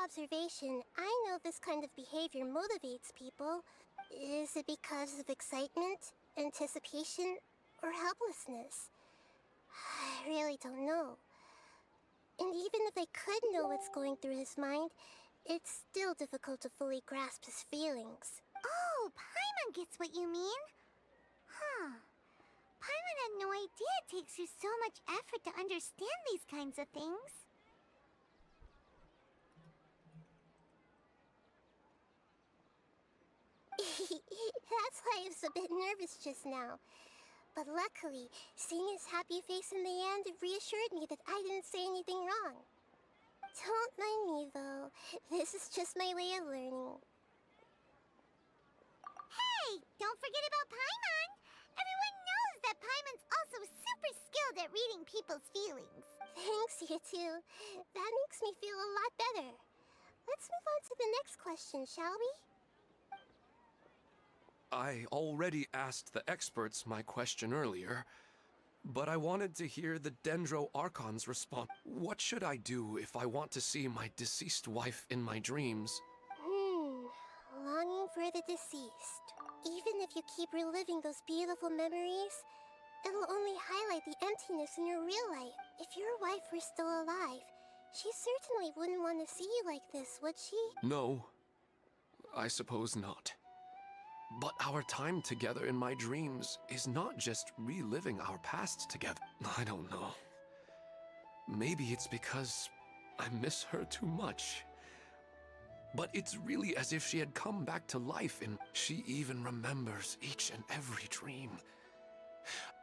observation, I know this kind of behavior motivates people. Is it because of excitement, anticipation, or helplessness? I really don't know. And even if I could know what's going through his mind, it's still difficult to fully grasp his feelings. Oh, Paimon gets what you mean. Huh. Paimon had no idea it takes you so much effort to understand these kinds of things. That's why I was a bit nervous just now. But luckily, seeing his happy face in the end reassured me that I didn't say anything wrong. Don't mind me, though. This is just my way of learning. Hey, don't forget about Paimon! Everyone knows that Paimon's also super skilled at reading people's feelings. Thanks, you two. That makes me feel a lot better. Let's move on to the next question, shall we? I already asked the experts my question earlier, but I wanted to hear the Dendro Archon's response. What should I do if I want to see my deceased wife in my dreams? Longing for the deceased. Even if you keep reliving those beautiful memories, it'll only highlight the emptiness in your real life. If your wife were still alive, she certainly wouldn't want to see you like this, would she? No, I suppose not. But our time together in my dreams is not just reliving our past together. I don't know. Maybe it's because I miss her too much. But it's really as if she had come back to life, and she even remembers each and every dream.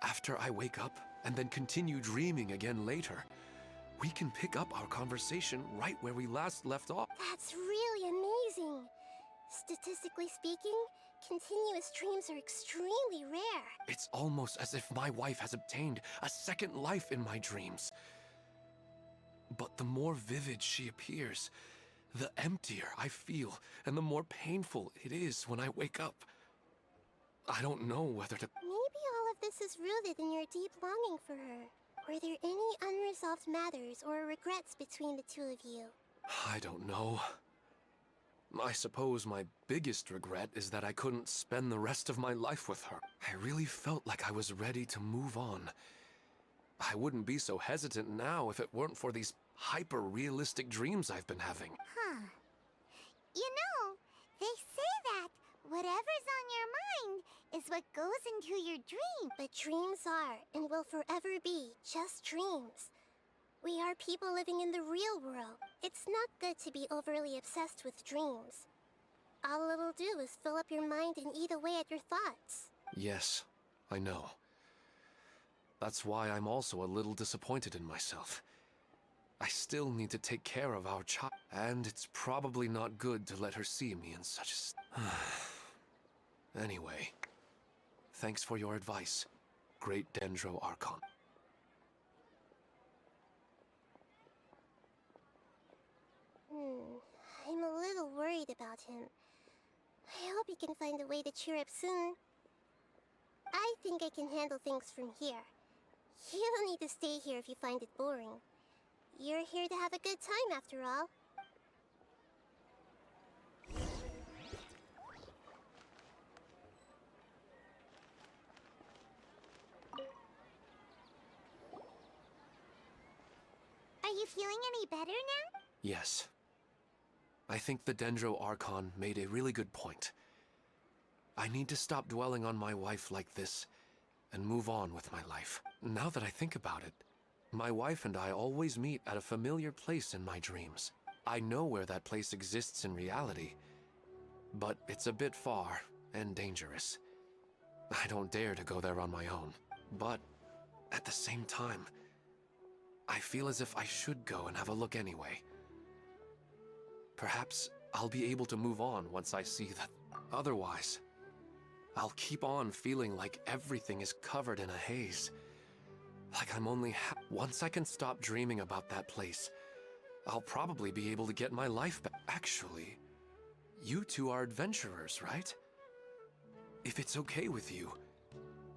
After I wake up and then continue dreaming again later, we can pick up our conversation right where we last left off. That's really amazing. Statistically speaking, continuous dreams are extremely rare. It's almost as if my wife has obtained a second life in my dreams. But the more vivid she appears, the emptier I feel, and the more painful it is when I wake up. I don't know whether to... Maybe all of this is rooted in your deep longing for her. Were there any unresolved matters or regrets between the two of you? I don't know. I suppose my biggest regret is that I couldn't spend the rest of my life with her. I really felt like I was ready to move on. I wouldn't be so hesitant now if it weren't for these hyper-realistic dreams I've been having. Huh. You know, they say that whatever's on your mind is what goes into your dream. But dreams are, and will forever be, just dreams. We are people living in the real world. It's not good to be overly obsessed with dreams. All it'll do is fill up your mind and eat away at your thoughts. Yes, I know. That's why I'm also a little disappointed in myself. I still need to take care of our child, and it's probably not good to let her see me in such a... Anyway, thanks for your advice, Great Dendro Archon. I'm a little worried about him. I hope he can find a way to cheer up soon. I think I can handle things from here. You don't need to stay here if you find it boring. You're here to have a good time, after all. Are you feeling any better now? Yes. I think the Dendro Archon made a really good point. I need to stop dwelling on my wife like this and move on with my life. Now that I think about it, my wife and I always meet at a familiar place in my dreams. I know where that place exists in reality, but it's a bit far and dangerous. I don't dare to go there on my own. But at the same time, I feel as if I should go and have a look anyway. Perhaps I'll be able to move on once I see that. Otherwise, I'll keep on feeling like everything is covered in a haze. Like I'm only once I can stop dreaming about that place, I'll probably be able to get my life back. Actually, you two are adventurers, right? If it's okay with you,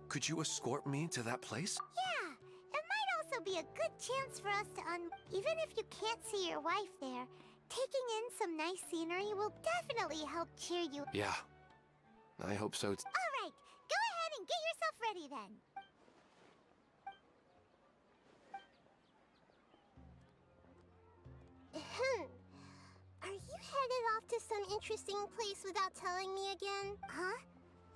could you escort me to that place? Yeah, it might also be a good chance for us to even if you can't see your wife there, Taking in some nice scenery will definitely help cheer you. Yeah, I hope so. Alright, go ahead and get yourself ready then. Ahem. Are you headed off to some interesting place without telling me again? Huh?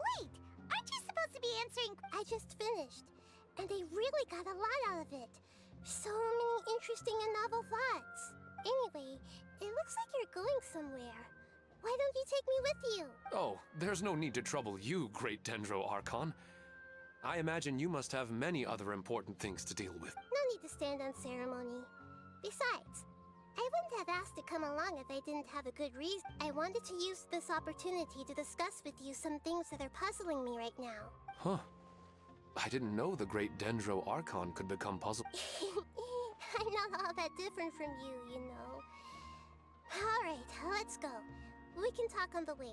Wait, aren't you supposed to be answering? I just finished, and they really got a lot out of it. So many interesting and novel thoughts. Anyway, it looks like you're going somewhere. Why don't you take me with you? Oh, there's no need to trouble you, Great Dendro Archon. I imagine you must have many other important things to deal with. No need to stand on ceremony. Besides, I wouldn't have asked to come along if I didn't have a good reason. I wanted to use this opportunity to discuss with you some things that are puzzling me right now. Huh. I didn't know the Great Dendro Archon could become puzzled. I'm not all that different from you, you know. Alright, let's go. We can talk on the way.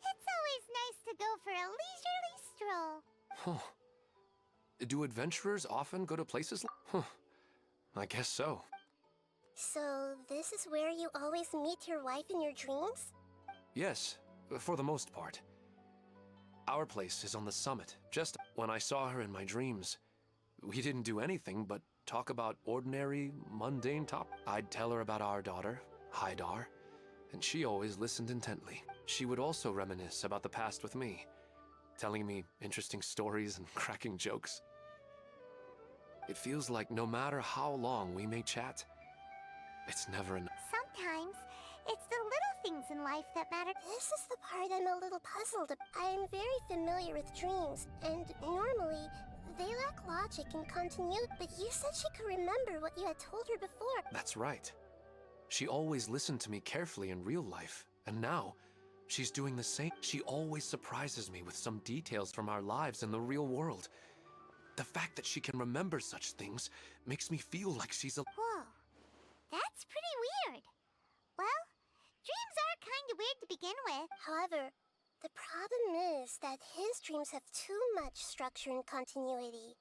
It's always nice to go for a leisurely stroll. Huh. Do adventurers often go to places like... Huh. I guess so. So, this is where you always meet your wife in your dreams? Yes, for the most part. Our place is on the summit. Just when I saw her in my dreams, we didn't do anything but talk about ordinary, mundane topics. I'd tell her about our daughter, Haidar, and she always listened intently. She would also reminisce about the past with me, telling me interesting stories and cracking jokes. It feels like no matter how long we may chat, it's never enough. Sometimes, it's the little things in life that matter. This is the part I'm a little puzzled. I'm very familiar with dreams, and normally, they lack logic and continuity. But you said she could remember what you had told her before. That's right. She always listened to me carefully in real life, and now, she's doing the same. She always surprises me with some details from our lives in the real world. The fact that she can remember such things makes me feel like she's a... Whoa, that's pretty weird. Well, dreams are kind of weird to begin with. However, the problem is that his dreams have too much structure and continuity.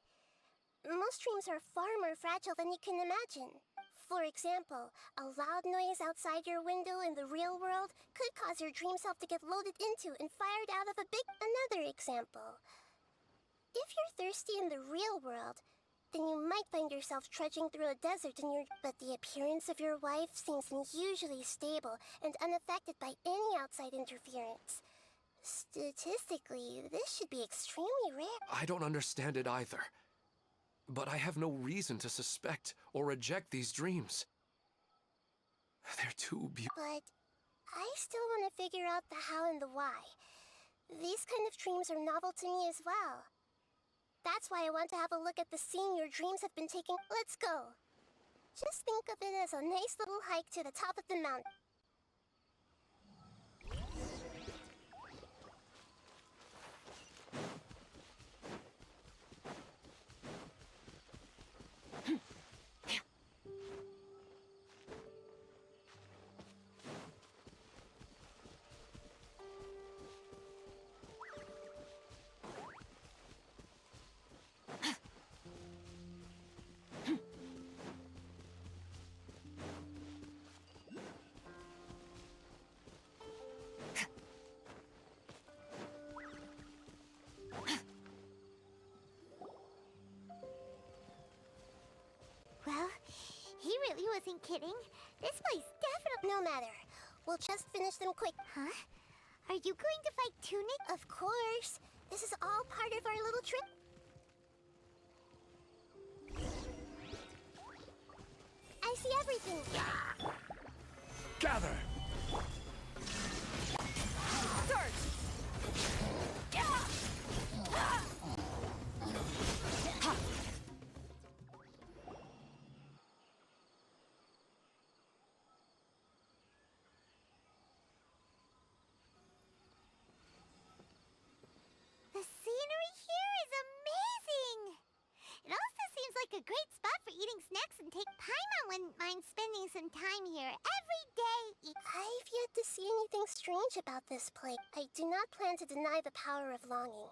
Most dreams are far more fragile than you can imagine. For example, a loud noise outside your window in the real world could cause your dream self to get loaded into and fired out of a big... Another example. If you're thirsty in the real world, then you might find yourself trudging through a desert in your... But the appearance of your wife seems unusually stable and unaffected by any outside interference. Statistically, this should be extremely rare. I don't understand it either. But I have no reason to suspect or reject these dreams. They're too beautiful. But I still want to figure out the how and the why. These kind of dreams are novel to me as well. That's why I want to have a look at the scene your dreams have been taking. Let's go. Just think of it as a nice little hike to the top of the mountain. wasn't kidding. This place definitely... No matter. We'll just finish them quick. Huh? Are you going to fight Tunic? Of course. This is all part of our little trip. I see everything. Gather! Start! The scenery here is amazing! It also seems like a great spot for eating snacks, and take Paimon wouldn't mind spending some time here every day. I've yet to see anything strange about this place. I do not plan to deny the power of longing.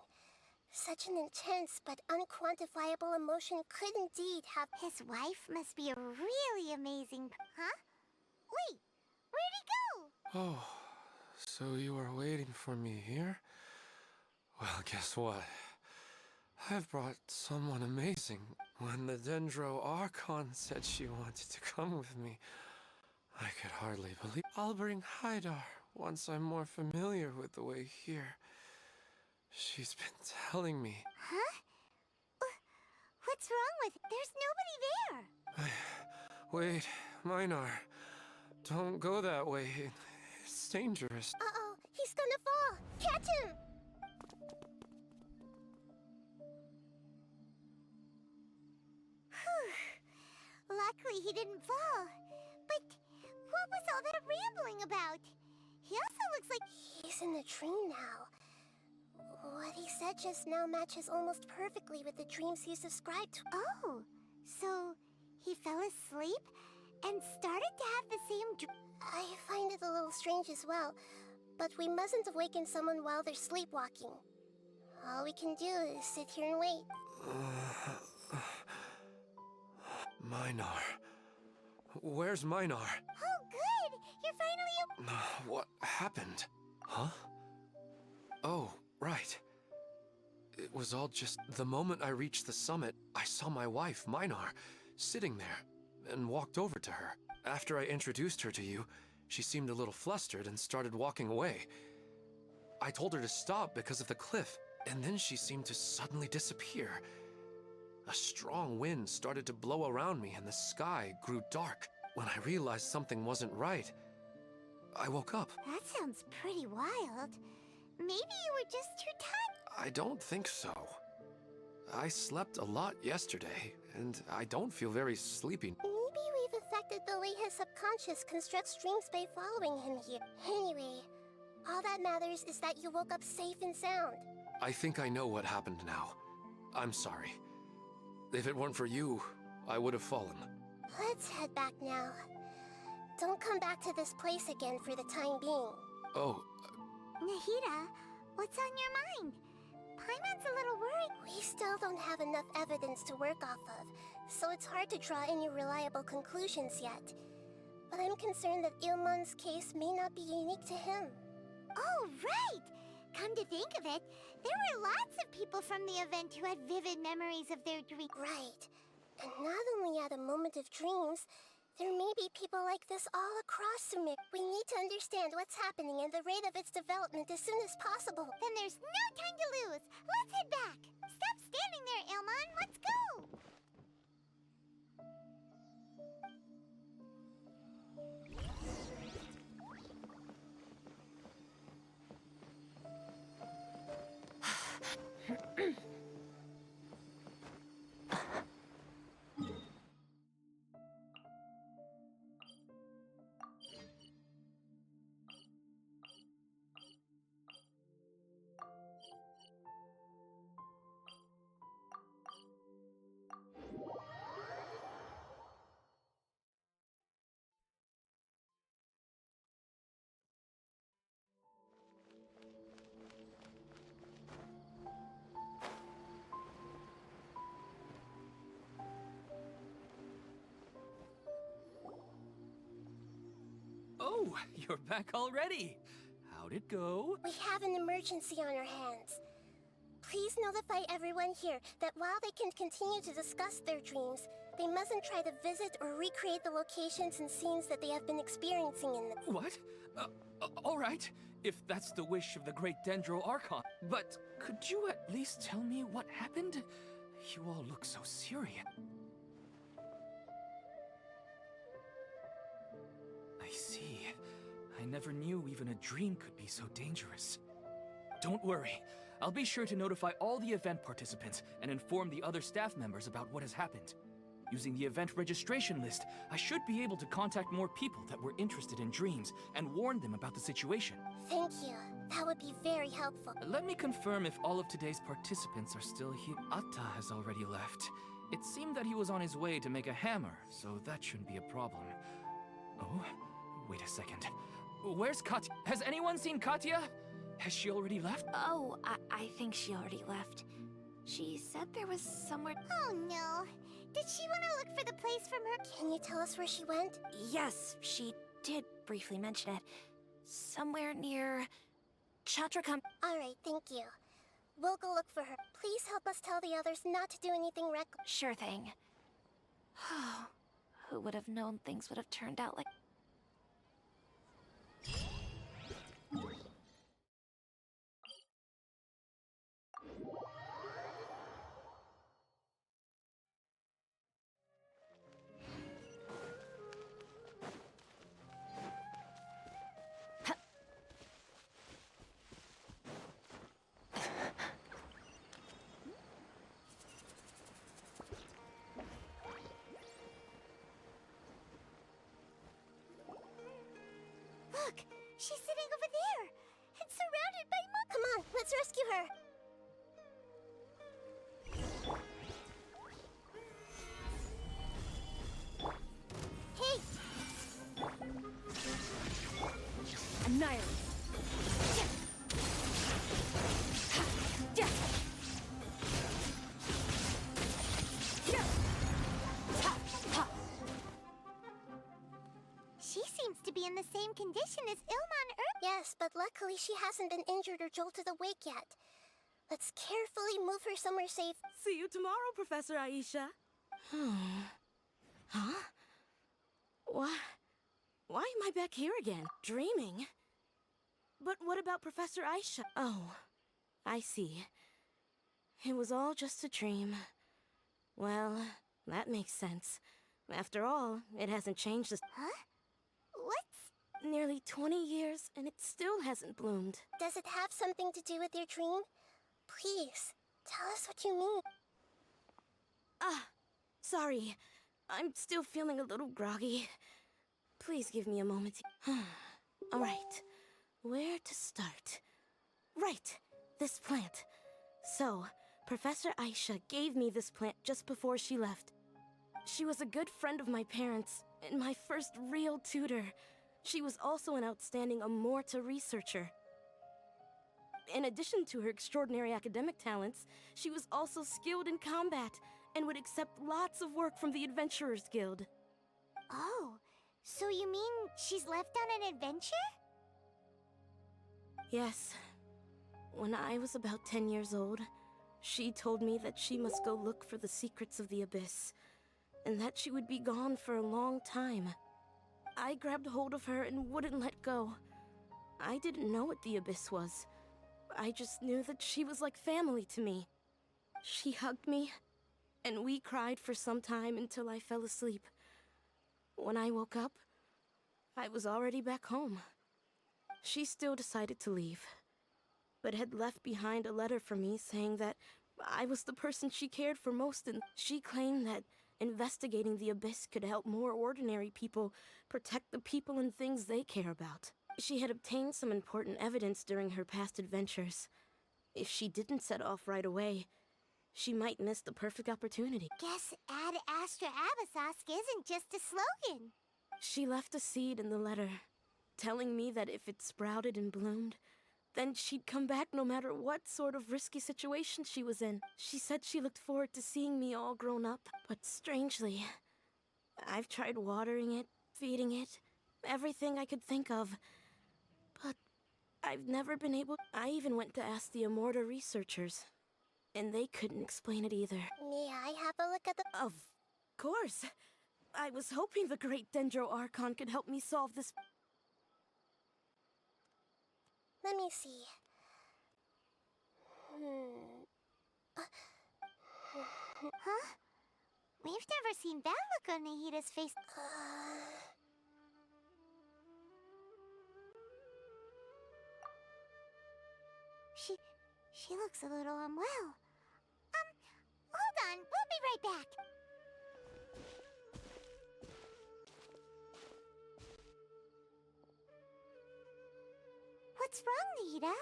Such an intense but unquantifiable emotion could indeed have... His wife must be a really amazing... Huh? Wait, where'd he go? Oh, so you were waiting for me here? Well, guess what? I've brought someone amazing. When the Dendro Archon said she wanted to come with me, I could hardly believe... I'll bring Haidar once I'm more familiar with the way here. She's been telling me... Huh? What's wrong with... There's nobody there! Wait, Minar. Don't go that way. It's dangerous. Uh-oh, he's gonna fall! Catch him! Luckily he didn't fall. But what was all that rambling about? He also looks like... He's in a dream now. What he said just now matches almost perfectly with the dreams he's described to. Oh, so he fell asleep and started to have the same I find it a little strange as well, but we mustn't awaken someone while they're sleepwalking. All we can do is sit here and wait. Minar. Where's Minar? Oh, good! You're finally... What happened? Huh? Oh, right. It was all just... The moment I reached the summit, I saw my wife, Minar, sitting there, and walked over to her. After I introduced her to you, she seemed a little flustered and started walking away. I told her to stop because of the cliff, and then she seemed to suddenly disappear. A strong wind started to blow around me and the sky grew dark. When I realized something wasn't right, I woke up. That sounds pretty wild. Maybe you were just too tired. I don't think so. I slept a lot yesterday, and I don't feel very sleepy. Maybe we've affected the way his subconscious constructs dreams by following him here. Anyway, all that matters is that you woke up safe and sound. I think I know what happened now. I'm sorry. If it weren't for you, I would have fallen. Let's head back now. Don't come back to this place again for the time being. Oh, Nahida, what's on your mind? Paimon's a little worried. We still don't have enough evidence to work off of, so it's hard to draw any reliable conclusions yet. But I'm concerned that Ilmon's case may not be unique to him. Oh, right! Come to think of it, there were lots of people from the event who had vivid memories of their dreams. Right. And not only at a moment of dreams, there may be people like this all across Sumir. We need to understand what's happening and the rate of its development as soon as possible. Then there's no time to lose. Let's head back. Stop standing there, Ilmon. Let's go. Oh, you're back already. How'd it go? We have an emergency on our hands. Please notify everyone here that while they can continue to discuss their dreams, They mustn't try to visit or recreate the locations and scenes that they have been experiencing in them. What? All right, if that's the wish of the great Dendro Archon. But could you at least tell me what happened? You all look so serious. I see. I never knew even a dream could be so dangerous. Don't worry. I'll be sure to notify all the event participants and inform the other staff members about what has happened. Using the event registration list, I should be able to contact more people that were interested in dreams and warn them about the situation. Thank you. That would be very helpful. Let me confirm if all of today's participants are still here. Atta has already left. It seemed that he was on his way to make a hammer, so that shouldn't be a problem. Oh, wait a second. Where's Katya? Has anyone seen Katya? Has she already left? Oh, I think she already left. She said there was somewhere... Oh no. Did she want to look for the place from her... Can you tell us where she went? Yes, she did briefly mention it. Somewhere near... Chatrakam... Alright, thank you. We'll go look for her. Please help us tell the others not to do anything reckless. Sure thing. Who would have known things would have turned out like... Look, she's sitting over there and surrounded by monkeys. Come on, let's rescue her. Hey, Annihilate! she seems to be in the same condition as Ilman earlier. Yes, but luckily she hasn't been injured or jolted awake yet. Let's carefully move her somewhere safe. See you tomorrow, Professor Aisha. Huh? Why am I back here again? Dreaming? But what about Professor Aisha? Oh, I see. It was all just a dream. Well, that makes sense. After all, it hasn't changed this Huh? What's... nearly 20 years, and it still hasn't bloomed. Does it have something to do with your dream? Please, tell us what you mean. Ah, sorry. I'm still feeling a little groggy. Please give me a moment to... All right. Where to start? Right, this plant. So, Professor Aisha gave me this plant just before she left. She was a good friend of my parents, and my first real tutor. She was also an outstanding Amorta researcher. In addition to her extraordinary academic talents, she was also skilled in combat and would accept lots of work from the Adventurers Guild. Oh, so you mean she's left on an adventure? Yes. When I was about 10 years old, she told me that she must go look for the secrets of the Abyss, and that she would be gone for a long time. I grabbed hold of her and wouldn't let go. I didn't know what the Abyss was. I just knew that she was like family to me. She hugged me, and we cried for some time until I fell asleep. When I woke up, I was already back home. She still decided to leave, but had left behind a letter for me saying that I was the person she cared for most, and she claimed that investigating the Abyss could help more ordinary people protect the people and things they care about. She had obtained some important evidence during her past adventures. If she didn't set off right away, she might miss the perfect opportunity. Guess Ad Astra Abyssosque isn't just a slogan. She left a seed in the letter, telling me that if it sprouted and bloomed, then she'd come back no matter what sort of risky situation she was in. She said she looked forward to seeing me all grown up, but strangely, I've tried watering it, feeding it, everything I could think of, but I've never been able... I even went to ask the Amorta researchers, and they couldn't explain it either. May I have a look at the... Of course. I was hoping the great Dendro Archon could help me solve this. Let me see. Huh? We've never seen that look on Nahida's face. She looks a little unwell. Hold on, we'll be right back. What's wrong, Nahida?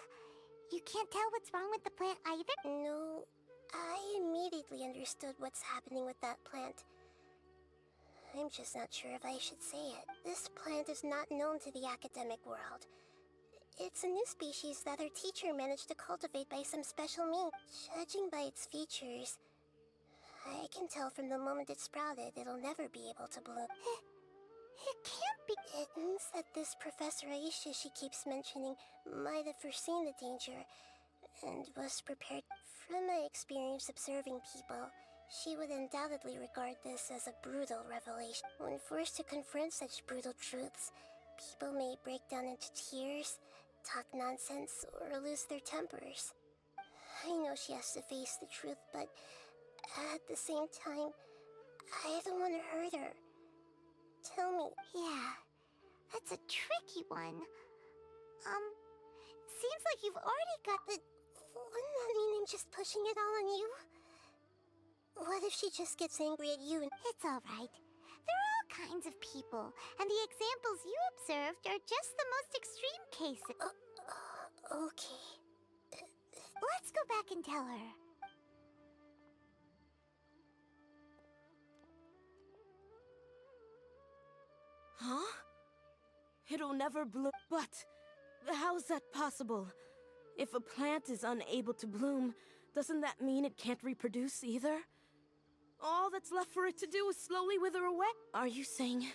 You can't tell what's wrong with the plant either? No, I immediately understood what's happening with that plant. I'm just not sure if I should say it. This plant is not known to the academic world. It's a new species that our teacher managed to cultivate by some special means. Judging by its features, I can tell from the moment it sprouted, it'll never be able to bloom. It can't be. It means that this Professor Aisha she keeps mentioning might have foreseen the danger and was prepared. From my experience observing people, she would undoubtedly regard this as a brutal revelation. When forced to confront such brutal truths, people may break down into tears, talk nonsense, or lose their tempers. I know she has to face the truth, but at the same time, I don't want to hurt her. Tell me. Yeah, that's a tricky one. Seems like you've already got the... Wouldn't that mean I'm just pushing it all on you? What if she just gets angry at you and... It's alright. There are all kinds of people, and the examples you observed are just the most extreme cases. Okay. Let's go back and tell her. Huh? It'll never bloom. But how's that possible? If a plant is unable to bloom, doesn't that mean it can't reproduce either? All that's left for it to do is slowly wither away. Are you saying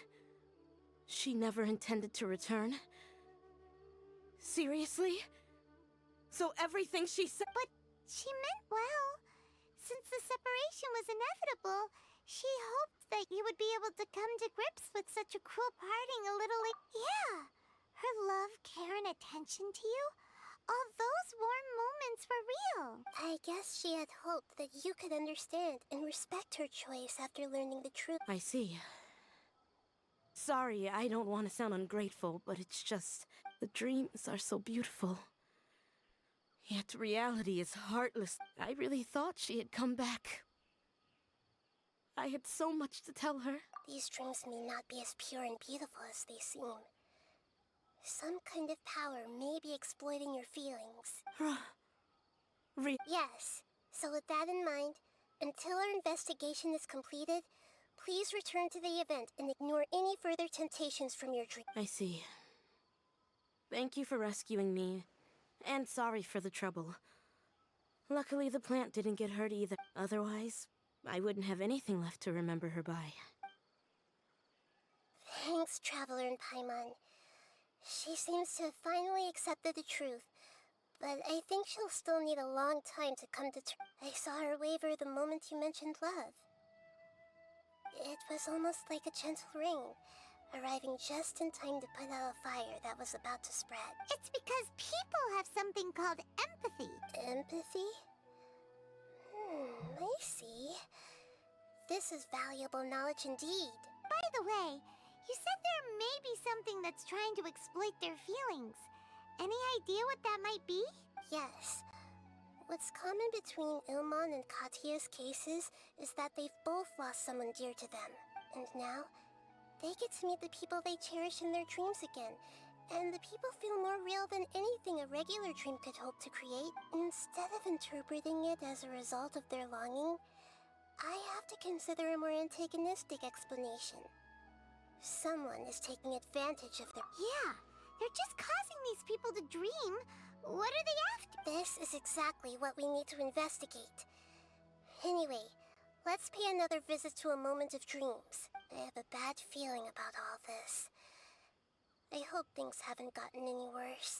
she never intended to return? Seriously? So everything she said... But she meant well. Since the separation was inevitable, she hoped that you would be able to come to grips with such a cruel parting a little like... Yeah, her love, care, and attention to you, all those warm moments were real. I guess she had hoped that you could understand and respect her choice after learning the truth. I see. Sorry, I don't want to sound ungrateful, but it's just... The dreams are so beautiful. Yet reality is heartless. I really thought she had come back. I had so much to tell her. These dreams may not be as pure and beautiful as they seem. Some kind of power may be exploiting your feelings. Yes. So with that in mind, until our investigation is completed, please return to the event and ignore any further temptations from your dream. I see. Thank you for rescuing me, and sorry for the trouble. Luckily, the plant didn't get hurt either. Otherwise, I wouldn't have anything left to remember her by. Thanks, Traveler and Paimon. She seems to have finally accepted the truth, but I think she'll still need a long time to come to terms. I saw her waver the moment you mentioned love. It was almost like a gentle rain, arriving just in time to put out a fire that was about to spread. It's because people have something called empathy. Empathy? I see. This is valuable knowledge indeed. By the way, you said there may be something that's trying to exploit their feelings. Any idea what that might be? Yes. What's common between Ilmon and Katya's cases is that they've both lost someone dear to them. And now, they get to meet the people they cherish in their dreams again. And the people feel more real than anything a regular dream could hope to create. Instead of interpreting it as a result of their longing, I have to consider a more antagonistic explanation. Someone is taking advantage of their... Yeah, they're just causing these people to dream. What are they after? This is exactly what we need to investigate. Anyway, let's pay another visit to a moment of dreams. I have a bad feeling about all this. I hope things haven't gotten any worse.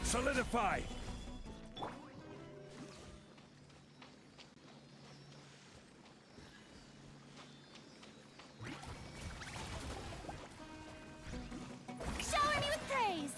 Solidify! Shower me with praise!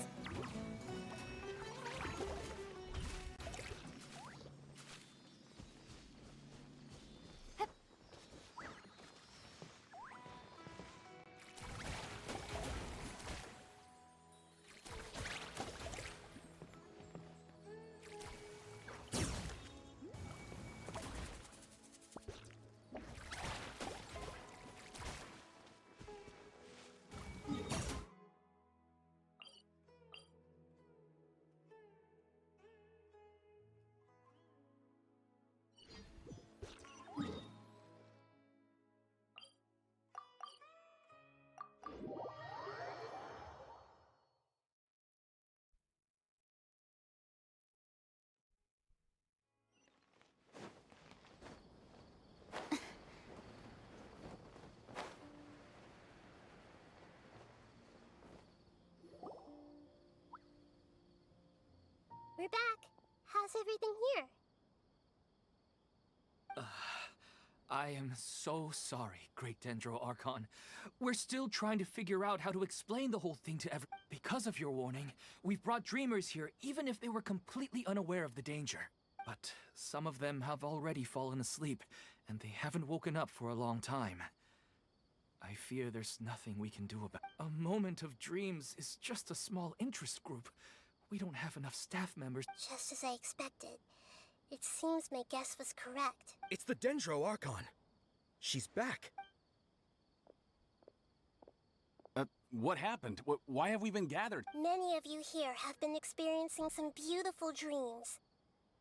We're back. How's everything here? I am so sorry, Great Dendro Archon. We're still trying to figure out how to explain the whole thing to everyone. Because of your warning, we've brought dreamers here even if they were completely unaware of the danger. But some of them have already fallen asleep, and they haven't woken up for a long time. I fear there's nothing we can do about it. A moment of dreams is just a small interest group. We don't have enough staff members. Just as I expected. It seems my guess was correct. It's the Dendro Archon. She's back. What happened? Why have we been gathered? Many of you here have been experiencing some beautiful dreams.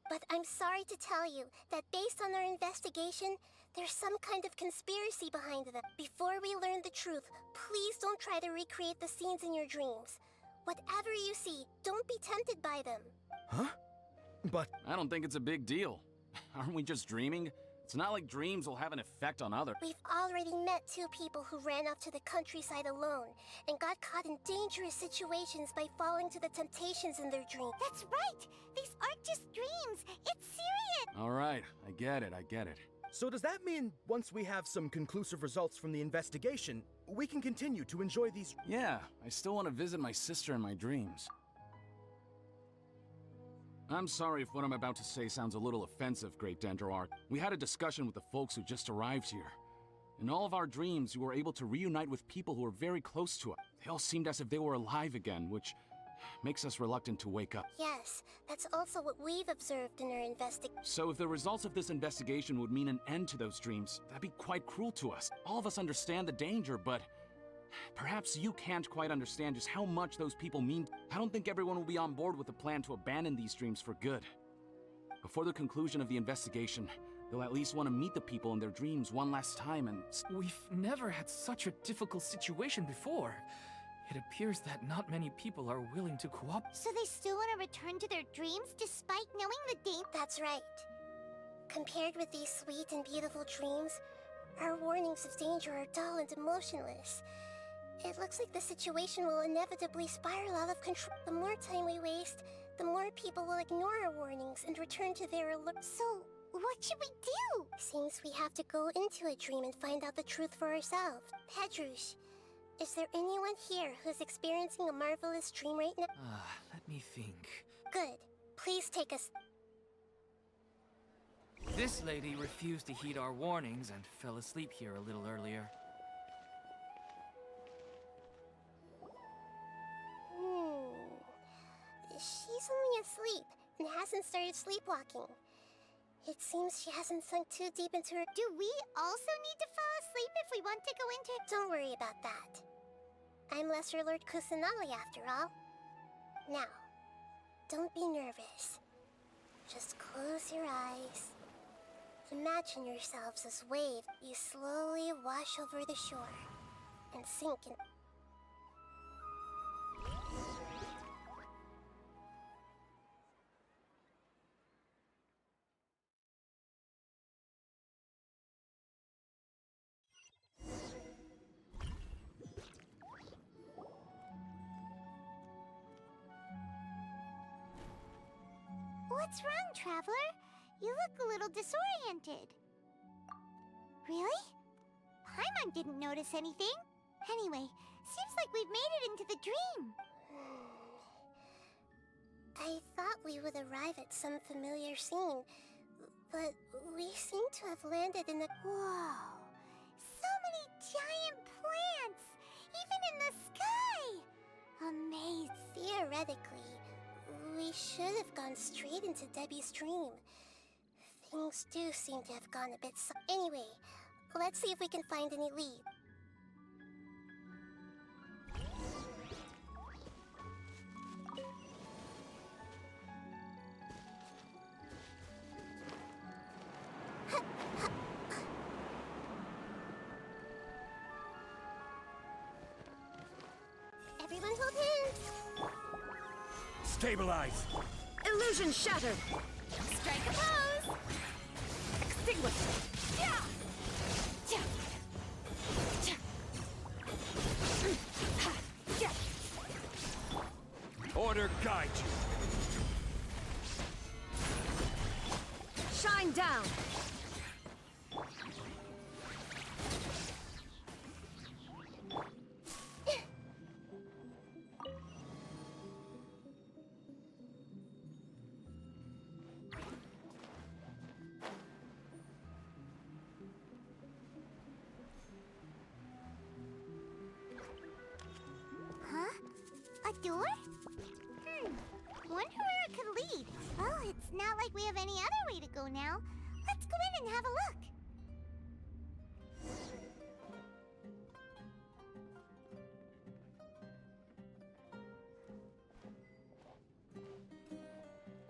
But I'm sorry to tell you that based on our investigation, there's some kind of conspiracy behind them. Before we learn the truth, please don't try to recreate the scenes in your dreams. Whatever you see, don't be tempted by them. Huh? But I don't think it's a big deal. Aren't we just dreaming? It's not like dreams will have an effect on others. We've already met 2 people who ran off to the countryside alone and got caught in dangerous situations by falling to the temptations in their dreams. That's right! These aren't just dreams! It's serious! All right, I get it. so does that mean once we have some conclusive results from the investigation, we can continue to enjoy these? Yeah, I still want to visit my sister in my dreams. I'm sorry if what I'm about to say sounds a little offensive, Great Dendro Arch. We had a discussion with the folks who just arrived here. In all of our dreams, we were able to reunite with people who were very close to us. They all seemed as if they were alive again, which makes us reluctant to wake up. Yes, that's also what we've observed in our investigation. So if the results of this investigation would mean an end to those dreams, that'd be quite cruel to us. All of us understand the danger, but perhaps you can't quite understand just how much those people mean. I don't think everyone will be on board with the plan to abandon these dreams for good. Before the conclusion of the investigation, they'll at least want to meet the people in their dreams one last time and... We've never had such a difficult situation before. It appears that not many people are willing to cooperate. So they still want to return to their dreams despite knowing the danger? That's right. Compared with these sweet and beautiful dreams, our warnings of danger are dull and emotionless. It looks like the situation will inevitably spiral out of control. The more time we waste, the more people will ignore our warnings and return to their alert. So, what should we do? Seems we have to go into a dream and find out the truth for ourselves. Pedrush, is there anyone here who's experiencing a marvelous dream right now? Let me think. Good. Please take us... This lady refused to heed our warnings and fell asleep here a little earlier. She's only asleep and hasn't started sleepwalking. It seems she hasn't sunk too deep into her... Do we also need to fall asleep if we want to go into... Don't worry about that. I'm Lesser Lord Kusanali after all. Now, don't be nervous. Just close your eyes. Imagine yourselves as waves. You slowly wash over the shore and sink in... What's wrong, Traveler? You look a little disoriented. Really? Paimon didn't notice anything. Anyway, seems like we've made it into the dream. I thought we would arrive at some familiar scene, but we seem to have landed in a... Whoa! So many giant plants! Even in the sky! Amazing. Theoretically, we should have gone straight into Debbie's dream. Things do seem to have gone a bit... Anyway, let's see if we can find any lead. Everyone hold hands! Stabilize! Illusion shattered! Strike a pose! Extinguish! Yeah! Yeah! Yeah! Yeah! Order guide you! Shine down! Huh? A door? Wonder where it could lead. Well, it's not like we have any other way to go now. Let's go in and have a look.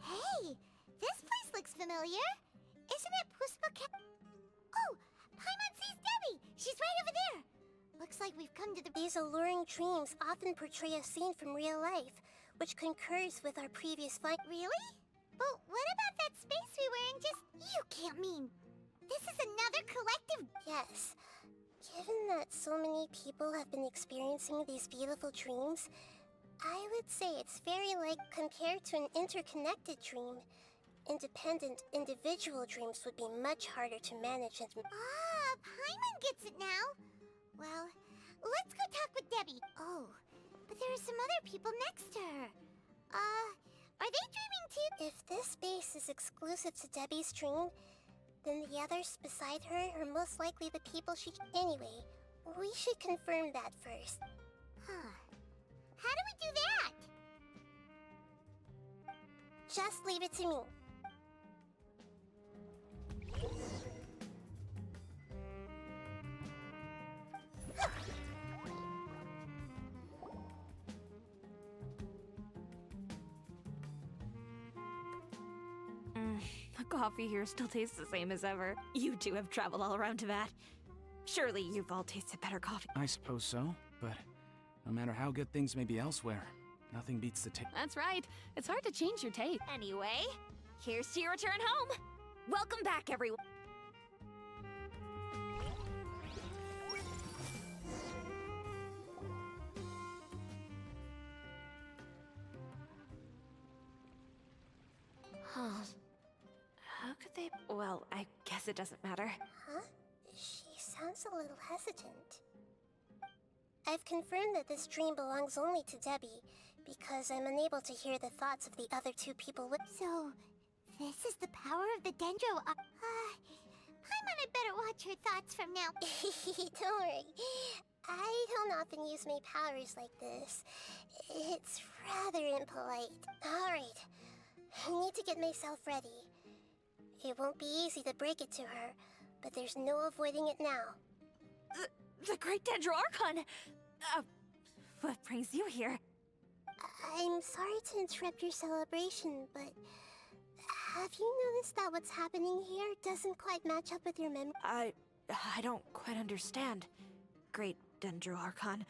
Hey, this place looks familiar. Isn't it Puspa? Oh, Paimon sees Debbie. She's right over there. Looks like we've come to the... These alluring dreams often portray a scene from real life, which concurs with our previous find. Really? But what about that space we were in just... You can't mean... This is another collective... Yes. Given that so many people have been experiencing these beautiful dreams, I would say it's very like compared to an interconnected dream. Independent, individual dreams would be much harder to manage and... Ah, Paimon gets it now. Well, let's go talk with Debbie. Oh, but there are some other people next to her. Are they dreaming too? If this space is exclusive to Debbie's dream, then the others beside her are most likely the people she... Anyway, we should confirm that first. Huh. How do we do that? Just leave it to me. The coffee here still tastes the same as ever. You two have traveled all around Tibet. Surely you've all tasted better coffee. I suppose so, but no matter how good things may be elsewhere, nothing beats the taste. That's right. It's hard to change your taste. Anyway, here's to your return home. Welcome back, everyone. Huh. How could they... Well, I guess it doesn't matter. Huh? She sounds a little hesitant. I've confirmed that this dream belongs only to Debbie, because I'm unable to hear the thoughts of the other two people with... So, this is the power of the Dendro... Paimon had better watch her thoughts from now. Don't worry. I don't often use my powers like this. It's rather impolite. Alright. I need to get myself ready. It won't be easy to break it to her, but there's no avoiding it now. The Great Dendro Archon! What brings you here? I'm sorry to interrupt your celebration, but... Have you noticed that what's happening here doesn't quite match up with your memory? I don't quite understand. Great Dendro Archon.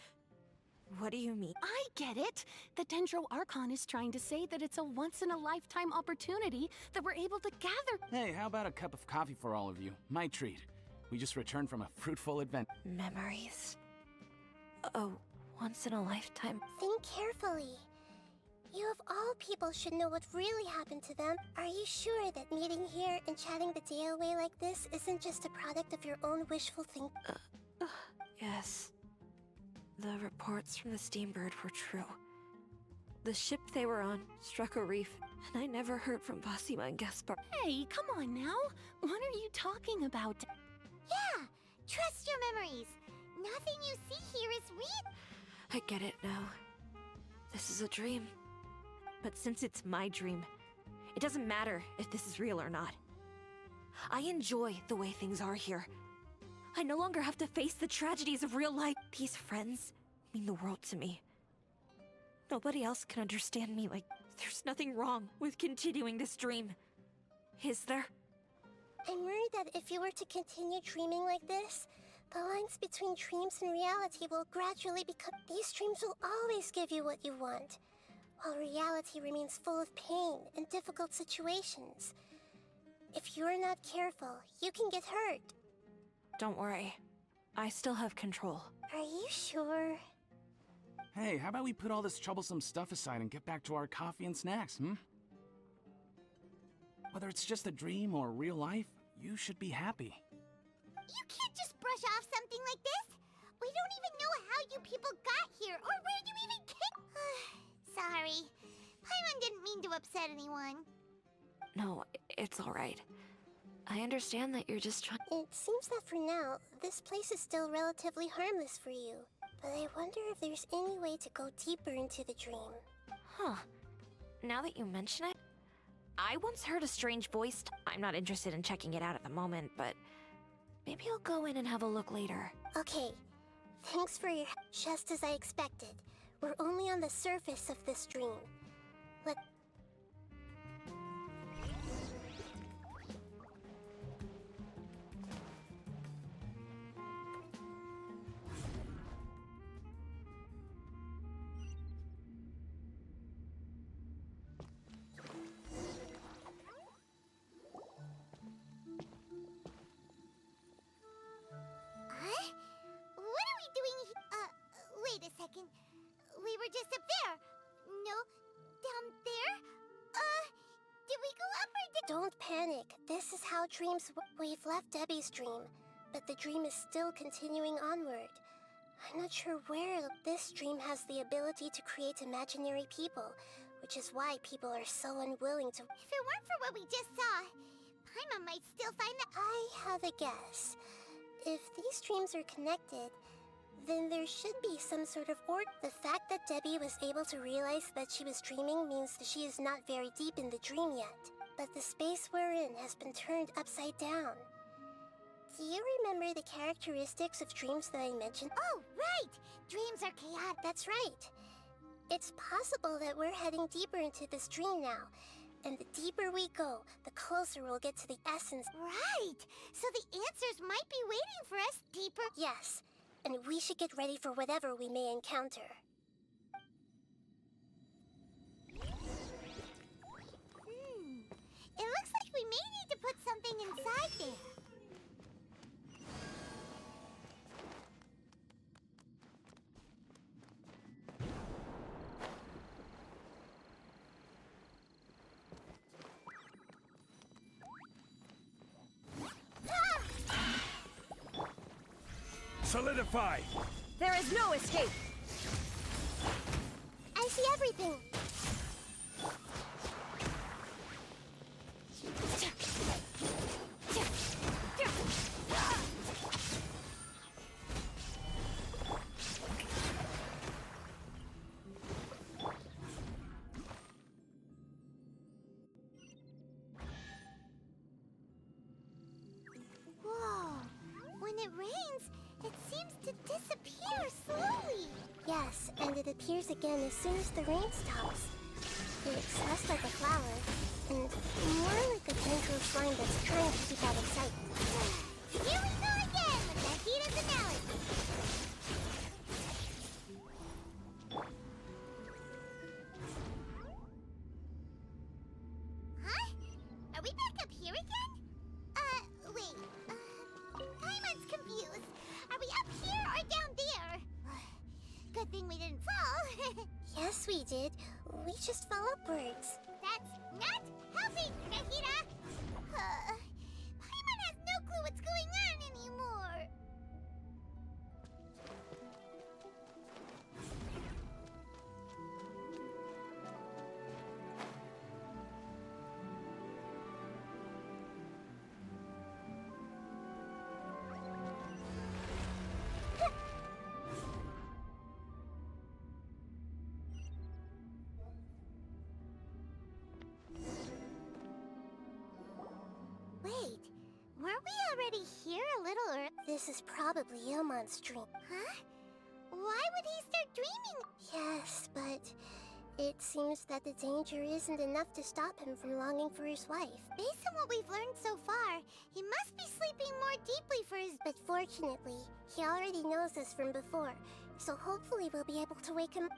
What do you mean? I get it. The Dendro Archon is trying to say that it's a once-in-a-lifetime opportunity that we're able to gather. Hey, how about a cup of coffee for all of you? My treat. We just returned from a fruitful adventure. Memories. Oh, once in a lifetime. Think carefully. You of all people people should know what really happened to them. Are you sure that meeting here and chatting the day away like this isn't just a product of your own wishful thinking? Yes. The reports from the Steambird were true. The ship they were on struck a reef, and I never heard from Basima and Gaspar. Hey, come on now. What are you talking about? Yeah, trust your memories. Nothing you see here is real. I get it now. This is a dream. But since it's my dream, it doesn't matter if this is real or not. I enjoy the way things are here. I no longer have to face the tragedies of real life. These friends mean the world to me. Nobody else can understand me like there's nothing wrong with continuing this dream. Is there? I'm worried that if you were to continue dreaming like this, the lines between dreams and reality will gradually become... These dreams will always give you what you want, while reality remains full of pain and difficult situations. If you're not careful, you can get hurt. Don't worry. I still have control. Are you sure? Hey, how about we put all this troublesome stuff aside and get back to our coffee and snacks, Whether it's just a dream or real life, you should be happy. You can't just brush off something like this. We don't even know how you people got here or where you even came. Sorry. Paimon didn't mean to upset anyone. No, it's alright. I understand that you're just trying. It seems that for now, this place is still relatively harmless for you. But I wonder if there's any way to go deeper into the dream. Huh. Now that you mention it, I once heard a strange voice. I'm not interested in checking it out at the moment, but maybe I'll go in and have a look later. Okay. Thanks for your... Just as I expected. We're only on the surface of this dream. Let... Huh? What are we doing here? Wait a second. We were just up there. No, down there? Did we go up or did... Don't panic. This is how dreams... We've left Debbie's dream, but the dream is still continuing onward. I'm not sure where this dream has the ability to create imaginary people, which is why people are so unwilling to... If it weren't for what we just saw, Paimon might still find the... I have a guess. If these dreams are connected, then there should be some sort of order. The fact that Debbie was able to realize that she was dreaming means that she is not very deep in the dream yet. But the space we're in has been turned upside down. Do you remember the characteristics of dreams that I mentioned? Oh, right! Dreams are chaotic. That's right. It's possible that we're heading deeper into this dream now. And the deeper we go, the closer we'll get to the essence. Right! So the answers might be waiting for us deeper. Yes, and we should get ready for whatever we may encounter. It looks like we may need to put something inside there. Solidify! There is no escape! I see everything! Whoa! When it rains, it seems to disappear slowly. Yes, and it appears again as soon as the rain stops. It's less like a flower, and more like a gentle slime that's trying to keep out of sight. Here we go again with Nahida's analogy. Huh? Are we back up here again? Wait. Paimon's confused. Are we up here or down there? Good thing we didn't fall. Yes, we did. we just fell upwards. That's not helping, Nahida! Paimon has no clue what's going on anymore! Wait, weren't we already here a little early? This is probably Ilmon's dream. Huh? Why would he start dreaming? Yes, but it seems that the danger isn't enough to stop him from longing for his wife. Based on what we've learned so far, he must be sleeping more deeply for his... But fortunately, he already knows this from before, so hopefully we'll be able to wake him.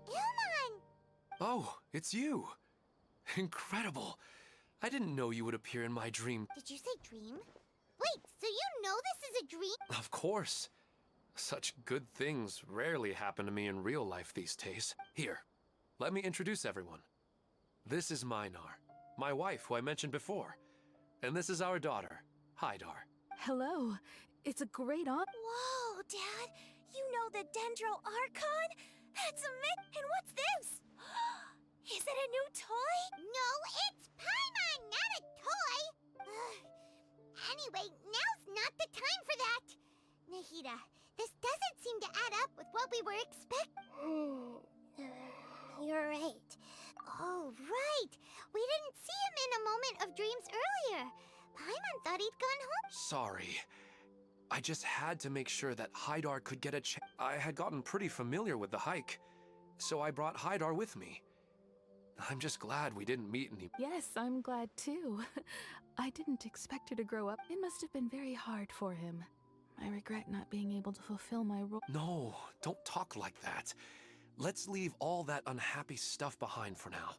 Ilmon! Oh, it's you! Incredible! I didn't know you would appear in my dream. Did you say dream? Wait, so you know this is a dream? Of course. Such good things rarely happen to me in real life these days. Here, let me introduce everyone. This is Minar, my wife who I mentioned before. And this is our daughter, Hydar. Hello. It's a great honor. Whoa, Dad! You know the Dendro Archon? That's amazing! And what's this? Is it a new toy? No, it's Paimon, not a toy! Anyway, now's not the time for that! Nahida, this doesn't seem to add up with what we were expecting. You're right. Oh, right! We didn't see him in a moment of dreams earlier. Paimon thought he'd gone home. Sorry. I just had to make sure that Hydar could get a chance. I had gotten pretty familiar with the hike, so I brought Hydar with me. I'm just glad we didn't meet any. Yes, I'm glad too. I didn't expect her to grow up. It must have been very hard for him. I regret not being able to fulfill my role. No, don't talk like that. Let's leave all that unhappy stuff behind for now.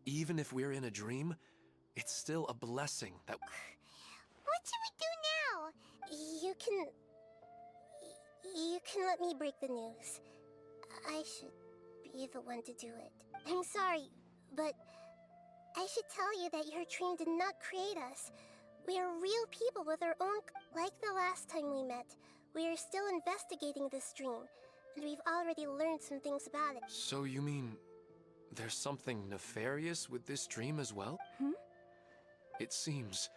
Even if we're in a dream, it's still a blessing that... What should we do now? You can let me break the news. I should be the one to do it. I'm sorry, but I should tell you that your dream did not create us. We are real people with our own... Like the last time we met, we are still investigating this dream, and we've already learned some things about it. So you mean there's something nefarious with this dream as well? It seems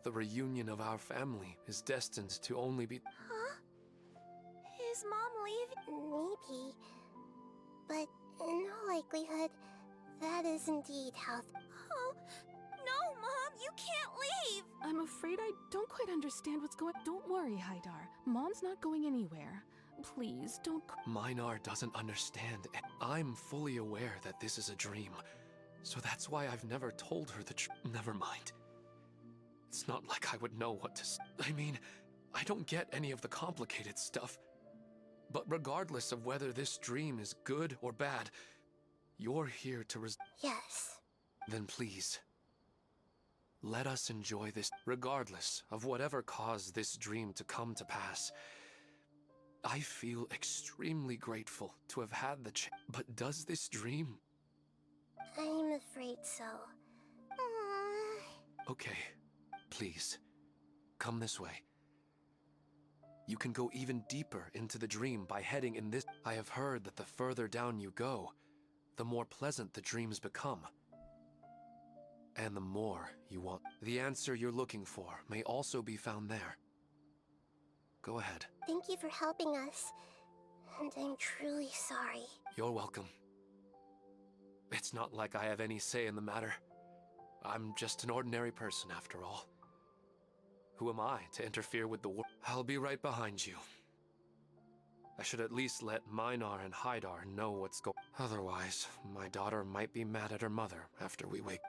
the reunion of our family is destined to only be... Huh? Is Mom leaving? Maybe, but in all likelihood, that is indeed how... Oh, no, Mom, you can't leave! I'm afraid I don't quite understand what's going... Don't worry, Hydar. Mom's not going anywhere. Please, don't... Minar doesn't understand. I'm fully aware that this is a dream, so that's why I've never told her the truth. Never mind. It's not like I would know what to say. I mean, I don't get any of the complicated stuff. But regardless of whether this dream is good or bad, you're here to Yes. Then please, let us enjoy this, regardless of whatever caused this dream to come to pass. I feel extremely grateful to have had the chance. But does this dream... I'm afraid so. Okay, please, come this way. You can go even deeper into the dream by heading in this... I have heard that the further down you go, the more pleasant the dreams become. And the more you want. The answer you're looking for may also be found there. Go ahead. Thank you for helping us, and I'm truly sorry. You're welcome. It's not like I have any say in the matter. I'm just an ordinary person after all. Who am I to interfere with the world? I'll be right behind you. I should at least let Minar and Hydar know what's going on. Otherwise, my daughter might be mad at her mother after we wake.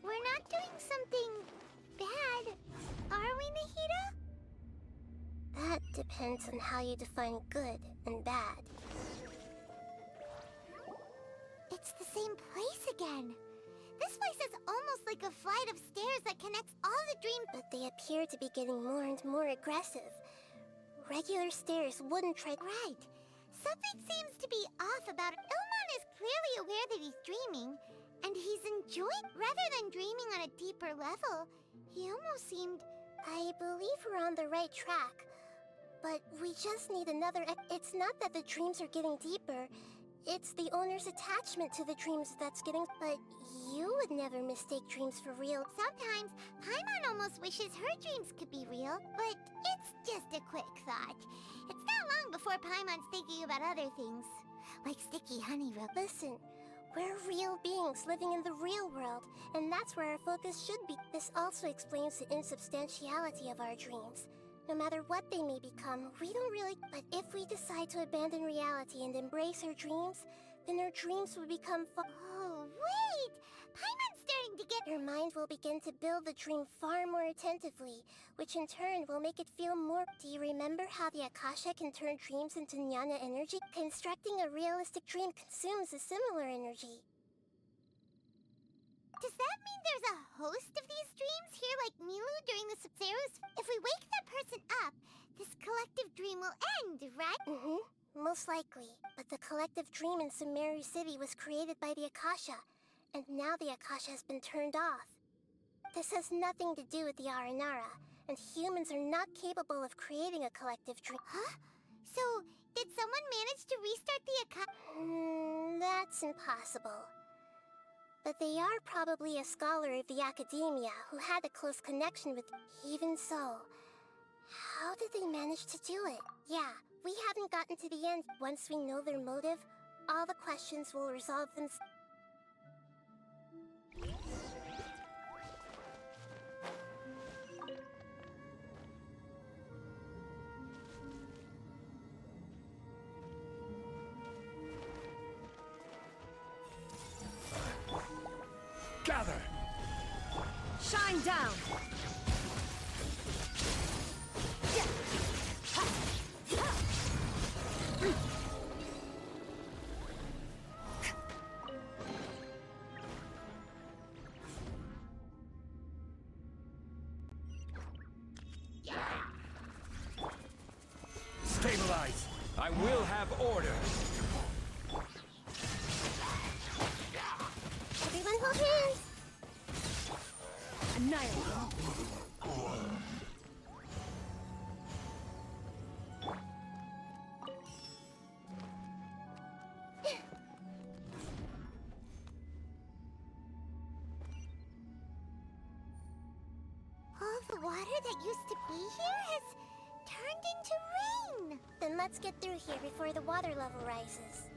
We're not doing something bad, are we, Nahida? That depends on how you define good and bad. It's the same place again. This place is almost like a flight of stairs that connects all the dreams. But they appear to be getting more and more aggressive. Regular stairs wouldn't try. Right. Something seems to be off about it. Ilmon is clearly aware that he's dreaming, and he's enjoying. Rather than dreaming on a deeper level, he almost seemed. I believe we're on the right track. But we just need another. It's not that the dreams are getting deeper. It's the owner's attachment to the dreams that's getting. But you would never mistake dreams for real. Sometimes, Paimon almost wishes her dreams could be real, but it's just a quick thought. It's not long before Paimon's thinking about other things, like sticky honey rope. Listen, we're real beings living in the real world, and that's where our focus should be. This also explains the insubstantiality of our dreams. No matter what they may become, we don't really. But if we decide to abandon reality and embrace our dreams, then our dreams will become. Oh, wait! Paimon's starting to get. Your mind will begin to build the dream far more attentively, which in turn will make it feel more. Do you remember how the Akasha can turn dreams into jnana energy? Constructing a realistic dream consumes a similar energy. Does that mean there's a host of these dreams here like Milu during the Sub-Zero's? If we wake that person up, this collective dream will end, right? Mm-hmm. Most likely. But the collective dream in Sumeru City was created by the Akasha, and now the Akasha has been turned off. This has nothing to do with the Aranara, and humans are not capable of creating a collective dream. Huh? So, did someone manage to restart the Akasha? That's impossible. But they are probably a scholar of the academia who had a close connection with. Even so, how did they manage to do it? Yeah, we haven't gotten to the end. Once we know their motive, all the questions will resolve themselves. Gather! Shine down! Stabilize! I will have order! Everyone hold hands! Annihilate! All the water that used to be here has turned into rain. Then let's get through here before the water level rises.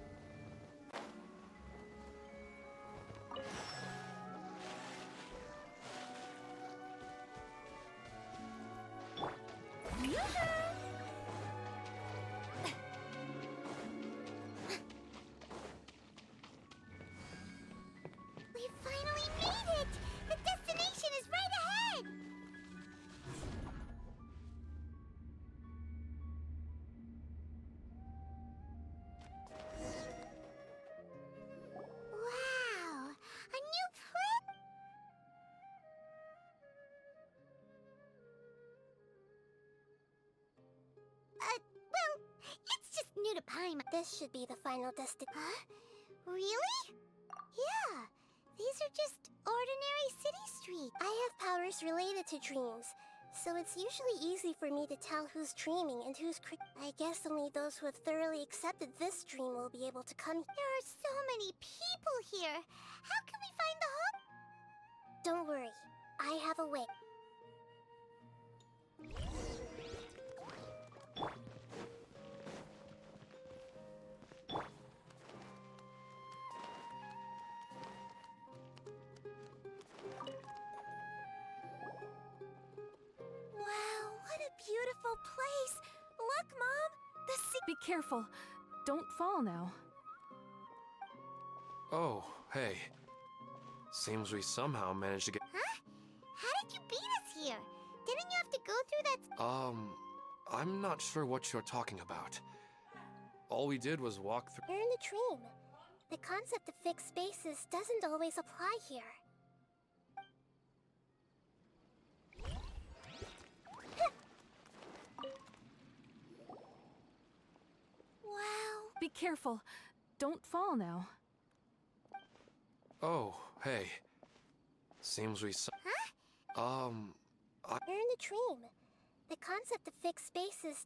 We finally made it! The destination is right ahead! Wow! A new place! Well, it's just new to Paimon. This should be the final destination. Huh? Really? Yeah, these are just ordinary city streets. I have powers related to dreams, so it's usually easy for me to tell who's dreaming and who's I guess only those who have thoroughly accepted this dream will be able to come here. There are so many people here. How can we find the home? Don't worry, I have a way. Wow, what a beautiful place! Look, Mom! The sea. Be careful. Don't fall now. Oh, hey. Seems we somehow managed to get. Huh? How did you beat us here? Didn't you have to go through that? I'm not sure what you're talking about. All we did was walk through. You're in a dream. The concept of fixed spaces doesn't always apply here. Wow. Be careful. Don't fall now. Oh, hey. Seems we You're in a dream. The concept of fixed spaces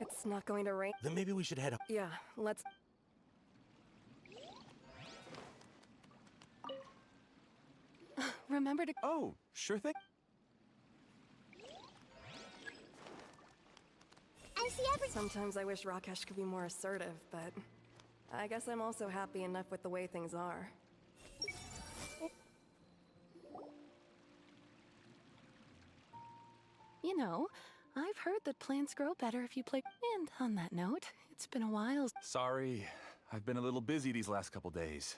It's not going to rain. Then maybe we should head up. Yeah, let's... Remember to. Oh, sure thing. I see every. Sometimes I wish Rakesh could be more assertive, but... I guess I'm also happy enough with the way things are. You know, I've heard that plants grow better if you play. And on that note, it's been a while. Sorry, I've been a little busy these last couple days.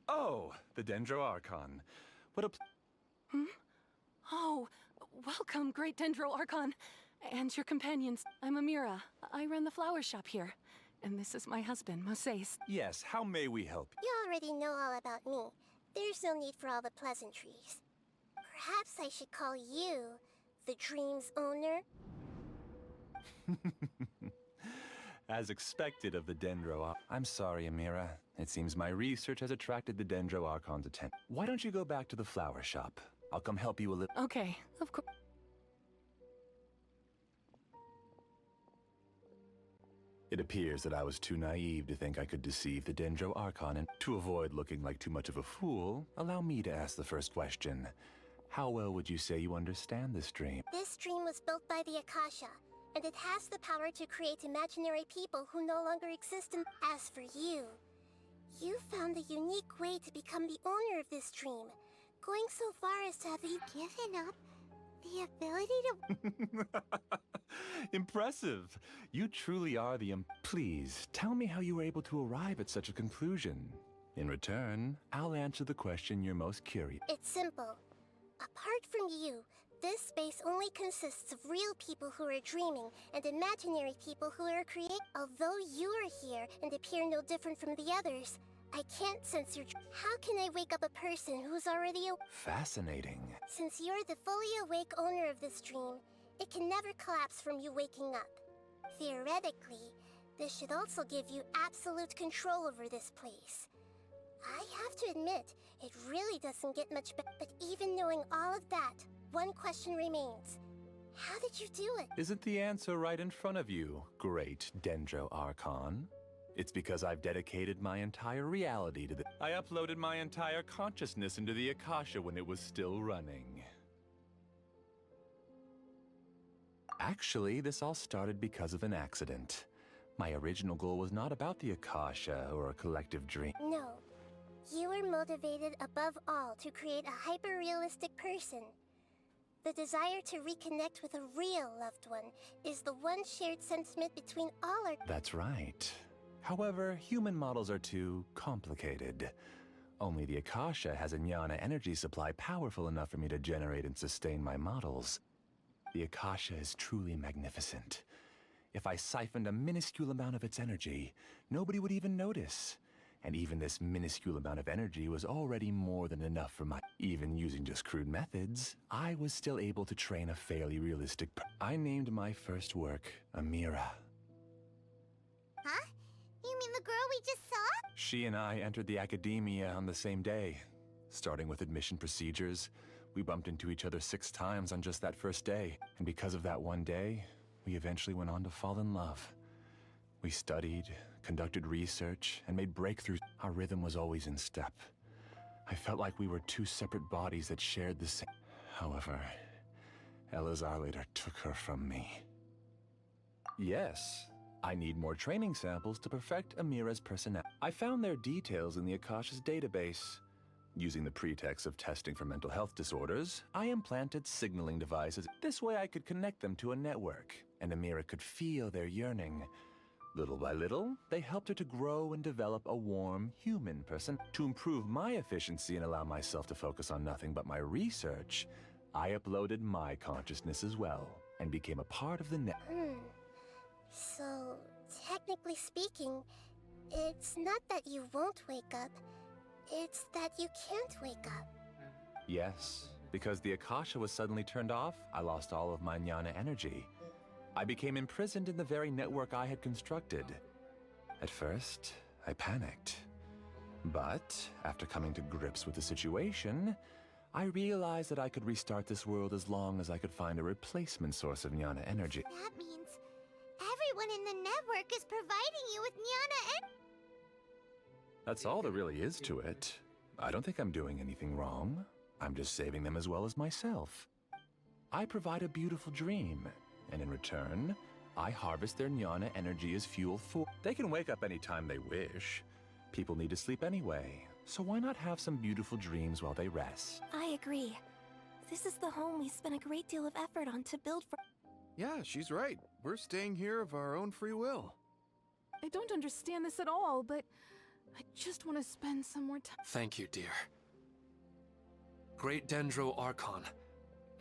Oh, the Dendro Archon. What a... Oh, welcome, Great Dendro Archon. And your companions. I'm Amira. I run the flower shop here. And this is my husband, Moses. Yes, how may we help? You already know all about me. There's no need for all the pleasantries. Perhaps I should call you the dream's owner? As expected of the Dendro I'm sorry, Amira. It seems my research has attracted the Dendro Archon's attention. Why don't you go back to the flower shop? I'll come help you a little. Okay, of course. It appears that I was too naive to think I could deceive the Dendro Archon, and to avoid looking like too much of a fool, allow me to ask the first question. How well would you say you understand this dream? This dream was built by the Akasha, and it has the power to create imaginary people who no longer exist. And as for you, you found a unique way to become the owner of this dream, going so far as to have Given up the ability to... Impressive. You truly are the Please, tell me how you were able to arrive at such a conclusion. In return, I'll answer the question you're most curious. It's simple. Apart from you, this space only consists of real people who are dreaming and imaginary people who are creating. Although you are here and appear no different from the others, I can't sense your... How can I wake up a person who's already Fascinating. Since you're the fully awake owner of this dream, it can never collapse from you waking up. Theoretically, this should also give you absolute control over this place. I have to admit, it really doesn't get much better. But even knowing all of that, one question remains. How did you do it? Isn't the answer right in front of you, great Dendro Archon? It's because I've dedicated my entire reality to I uploaded my entire consciousness into the Akasha when it was still running. Actually, this all started because of an accident. My original goal was not about the Akasha or a collective dream. No. You were motivated above all to create a hyper-realistic person. The desire to reconnect with a real loved one is the one shared sentiment between all our... That's right. However, human models are too complicated. Only the Akasha has a jnana energy supply powerful enough for me to generate and sustain my models. The Akasha is truly magnificent. If I siphoned a minuscule amount of its energy, nobody would even notice. And even this minuscule amount of energy was already more than enough for my... Even using just crude methods, I was still able to train a fairly realistic... I named my first work Amira. Huh? You mean the girl we just saw? She and I entered the academia on the same day. Starting with admission procedures, we bumped into each other 6 times on just that first day. And because of that one day, we eventually went on to fall in love. We studied, conducted research, and made breakthroughs. Our rhythm was always in step. I felt like we were 2 separate bodies that shared the same... However, Elazar later took her from me. Yes, I need more training samples to perfect Amira's personality. I found their details in the Akasha's database. Using the pretext of testing for mental health disorders, I implanted signaling devices. This way I could connect them to a network, and Amira could feel their yearning. Little by little, they helped her to grow and develop a warm, human person. To improve my efficiency and allow myself to focus on nothing but my research, I uploaded my consciousness as well, and became a part of the net. So, technically speaking, it's not that you won't wake up, it's that you can't wake up. Yes, because the Akasha was suddenly turned off, I lost all of my jnana energy. I became imprisoned in the very network I had constructed. At first, I panicked. But, after coming to grips with the situation, I realized that I could restart this world as long as I could find a replacement source of jnana energy. That means everyone in the network is providing you with jnana energy. That's all there really is to it. I don't think I'm doing anything wrong. I'm just saving them as well as myself. I provide a beautiful dream, and in return, I harvest their jnana energy as fuel for... They can wake up anytime they wish. People need to sleep anyway, so why not have some beautiful dreams while they rest? I agree. This is the home we spent a great deal of effort on to build for. Yeah, she's right. We're staying here of our own free will. I don't understand this at all, but I just want to spend some more time. Thank you, dear. Great Dendro Archon.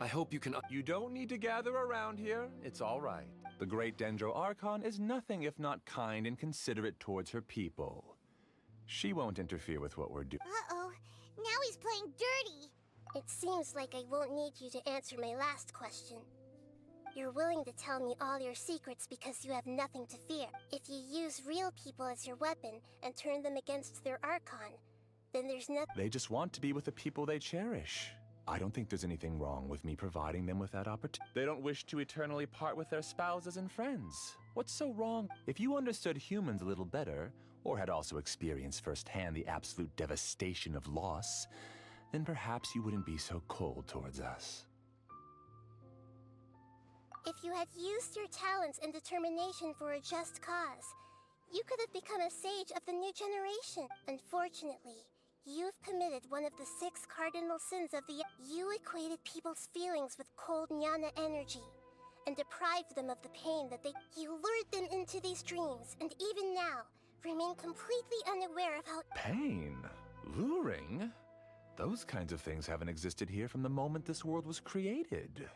I hope you can... You don't need to gather around here. It's all right. The Great Dendro Archon is nothing if not kind and considerate towards her people. She won't interfere with what we're doing. Uh-oh. Now he's playing dirty. It seems like I won't need you to answer my last question. You're willing to tell me all your secrets because you have nothing to fear. If you use real people as your weapon and turn them against their Archon, then there's nothing... They just want to be with the people they cherish. I don't think there's anything wrong with me providing them with that opportunity. They don't wish to eternally part with their spouses and friends. What's so wrong? If you understood humans a little better, or had also experienced firsthand the absolute devastation of loss, then perhaps you wouldn't be so cold towards us. If you had used your talents and determination for a just cause, you could have become a sage of the new generation. Unfortunately, you've committed one of the 6 cardinal sins of the... You equated people's feelings with cold jnana energy, and deprived them of the pain that they... You lured them into these dreams, and even now, remain completely unaware of how... Pain? Luring? Those kinds of things haven't existed here from the moment this world was created.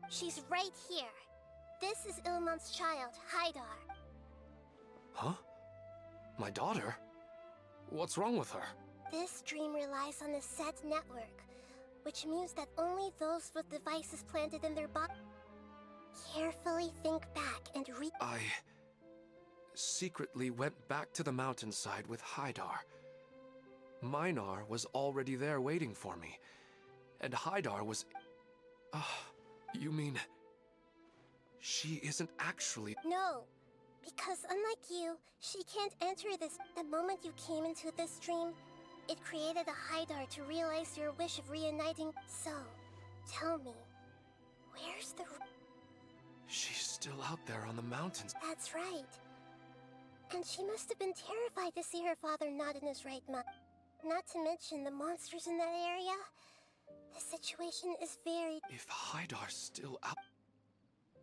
She's right here. This is Ilmon's child, Haidar. Huh? My daughter? What's wrong with her? This dream relies on a set network, which means that only those with devices planted in their body... Carefully think back and read... I secretly went back to the mountainside with Haidar. Minar was already there waiting for me, and Haidar was... You mean... She isn't actually... No, because unlike you, she can't enter this... The moment you came into this dream, it created a Haidar to realize your wish of reuniting... So, tell me, where's the... She's still out there on the mountains. That's right. And she must have been terrified to see her father not in his right mind. Not to mention the monsters in that area. The situation is very... If Haidar's still out...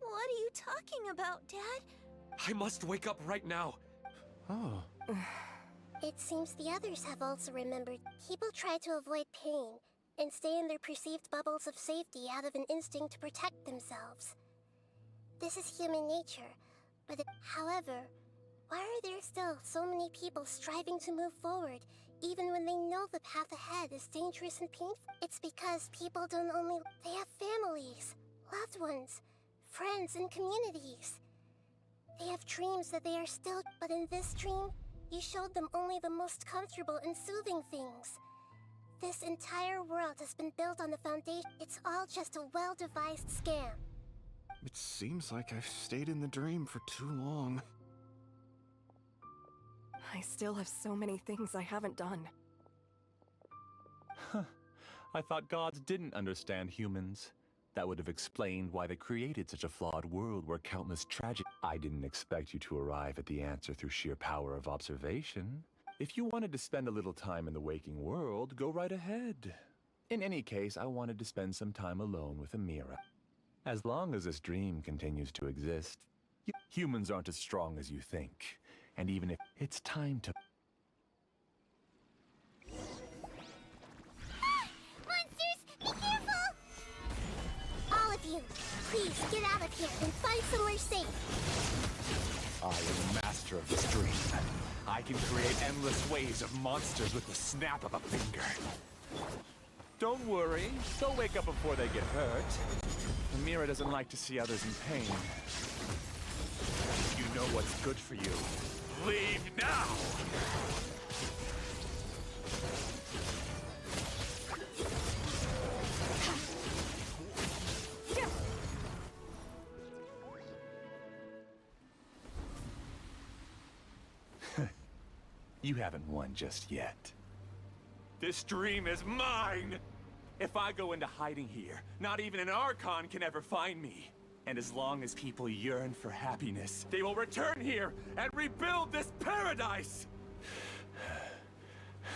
What are you talking about, Dad? I must wake up right now! Oh. It seems the others have also remembered. People try to avoid pain and stay in their perceived bubbles of safety out of an instinct to protect themselves. This is human nature, but however, why are there still so many people striving to move forward, even when they know the path ahead is dangerous and painful? It's because people don't only... They have families, loved ones, friends, and communities. They have dreams that they are still... But in this dream, you showed them only the most comfortable and soothing things. This entire world has been built on the foundation. It's all just a well-devised scam. It seems like I've stayed in the dream for too long. I still have so many things I haven't done. I thought gods didn't understand humans. That would have explained why they created such a flawed world where countless tragic... I didn't expect you to arrive at the answer through sheer power of observation. If you wanted to spend a little time in the waking world, go right ahead. In any case, I wanted to spend some time alone with Amira. As long as this dream continues to exist, humans aren't as strong as you think. And even if it's time to... Monsters, be careful! All of you, please get out of here and find somewhere safe. I am the master of this dream. I can create endless waves of monsters with the snap of a finger. Don't worry, they'll wake up before they get hurt. Amira doesn't like to see others in pain. You know what's good for you. Leave now! You haven't won just yet. This dream is mine! If I go into hiding here, not even an Archon can ever find me. And as long as people yearn for happiness, they will return here and rebuild this paradise!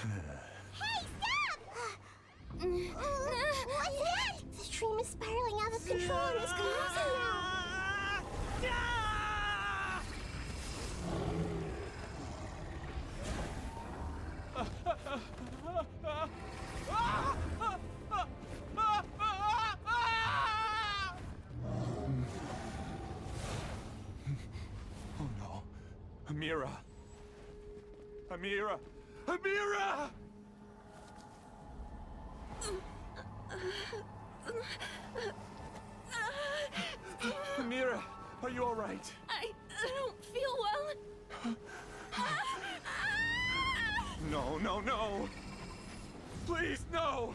Hey, stop! What's that? This dream is spiraling out of control and is collapsing now. Oh no. Amira. Amira! Amira! Amira, are you all right? I don't feel well. No, no, no! Please, no!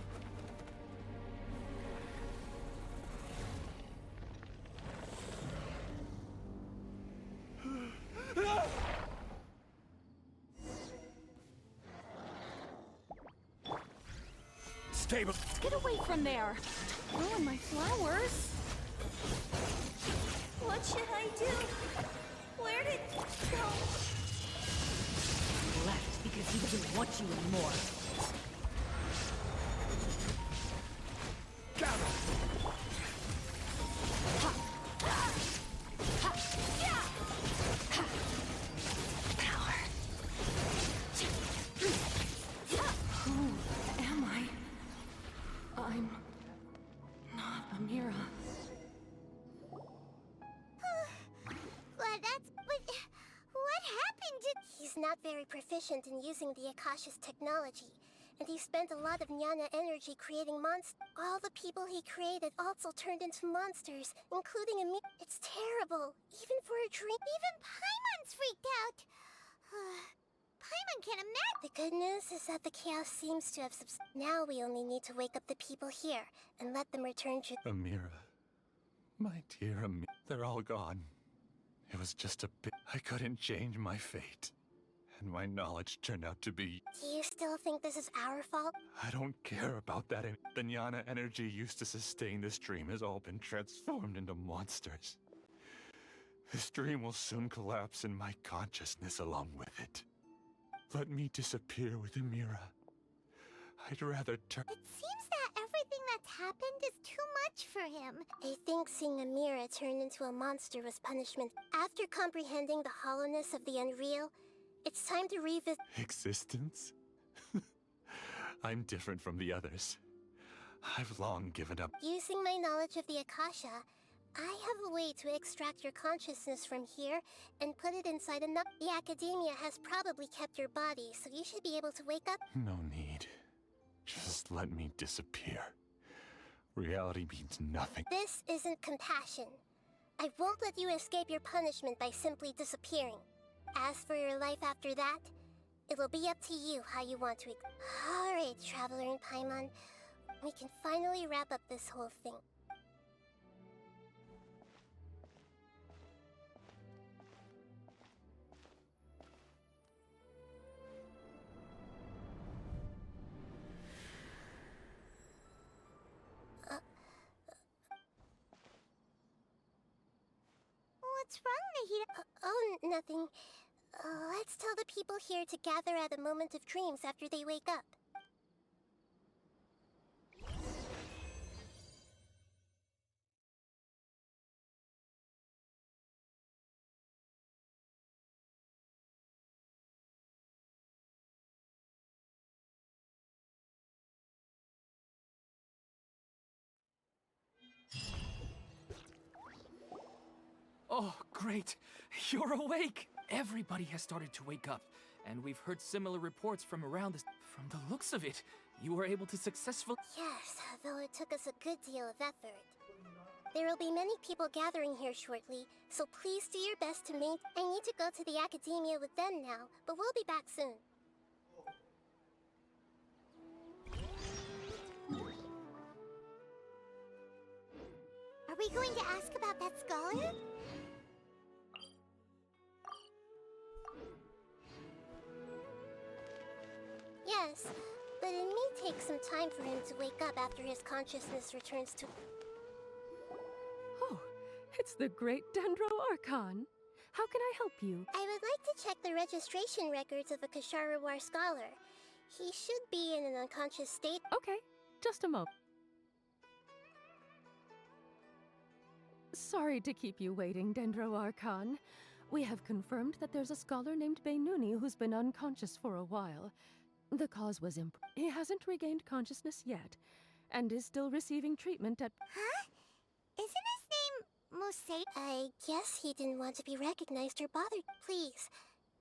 Stable. Get away from there. Don't ruin my flowers. What should I do? Where did it go? He left because he doesn't want you anymore. I'm not Amira. But what happened to... He's not very proficient in using the Akasha's technology, and he spent a lot of jnana energy creating monsters. All the people he created also turned into monsters, including me. It's terrible, even for a dream. Even Paimon's freaked out. Paimon can imagine. The good news is that the chaos seems to have Now we only need to wake up the people here and let them return to... Amira. My dear Amira. They're all gone. It was just a bit. I couldn't change my fate. And my knowledge turned out to be... Do you still think this is our fault? I don't care about that. The jnana energy used to sustain this dream has all been transformed into monsters. This dream will soon collapse and my consciousness along with it. Let me disappear with Amira. I'd rather turn... It seems that everything that's happened is too much for him. I think seeing Amira turn into a monster was punishment. After comprehending the hollowness of the unreal, it's time to revisit... Existence? I'm different from the others. I've long given up. Using my knowledge of the Akasha, I have a way to extract your consciousness from here and put it inside a nut. The academia has probably kept your body, so you should be able to wake up. No need. Just let me disappear. Reality means nothing. This isn't compassion. I won't let you escape your punishment by simply disappearing. As for your life after that, it'll be up to you how you want to... Alright, Traveler and Paimon. We can finally wrap up this whole thing. What's wrong, Nahida? Oh, nothing. Let's tell the people here to gather at a moment of dreams after they wake up. Oh, great! You're awake! Everybody has started to wake up, and we've heard similar reports from around this. From the looks of it, you were able to successfully. Yes, though it took us a good deal of effort. There will be many people gathering here shortly, so please do your best to make. I need to go to the academia with them now, but we'll be back soon. Are we going to ask about that scholar? Yes, but it may take some time for him to wake up after his consciousness returns to... Oh, it's the great Dendro Archon. How can I help you? I would like to check the registration records of a Kasharawar scholar. He should be in an unconscious state. Okay, just a moment. Sorry to keep you waiting, Dendro Archon. We have confirmed that there's a scholar named Beinuni who's been unconscious for a while. The cause was he hasn't regained consciousness yet, and is still receiving treatment at— Huh? Isn't his name Musei? I guess he didn't want to be recognized or bothered. Please,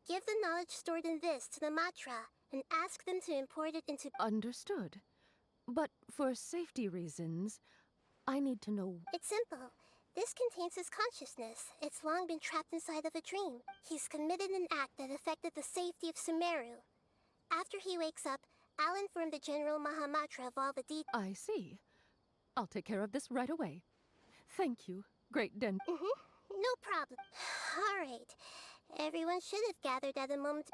give the knowledge stored in this to the Matra, and ask them to import it into— Understood. But for safety reasons, I need to know— It's simple. This contains his consciousness. It's long been trapped inside of a dream. He's committed an act that affected the safety of Sumeru. After he wakes up, I'll inform the General Mahamatra of all the details. I see. I'll take care of this right away. Thank you, Great Den— No problem. All right. Everyone should have gathered at a moment.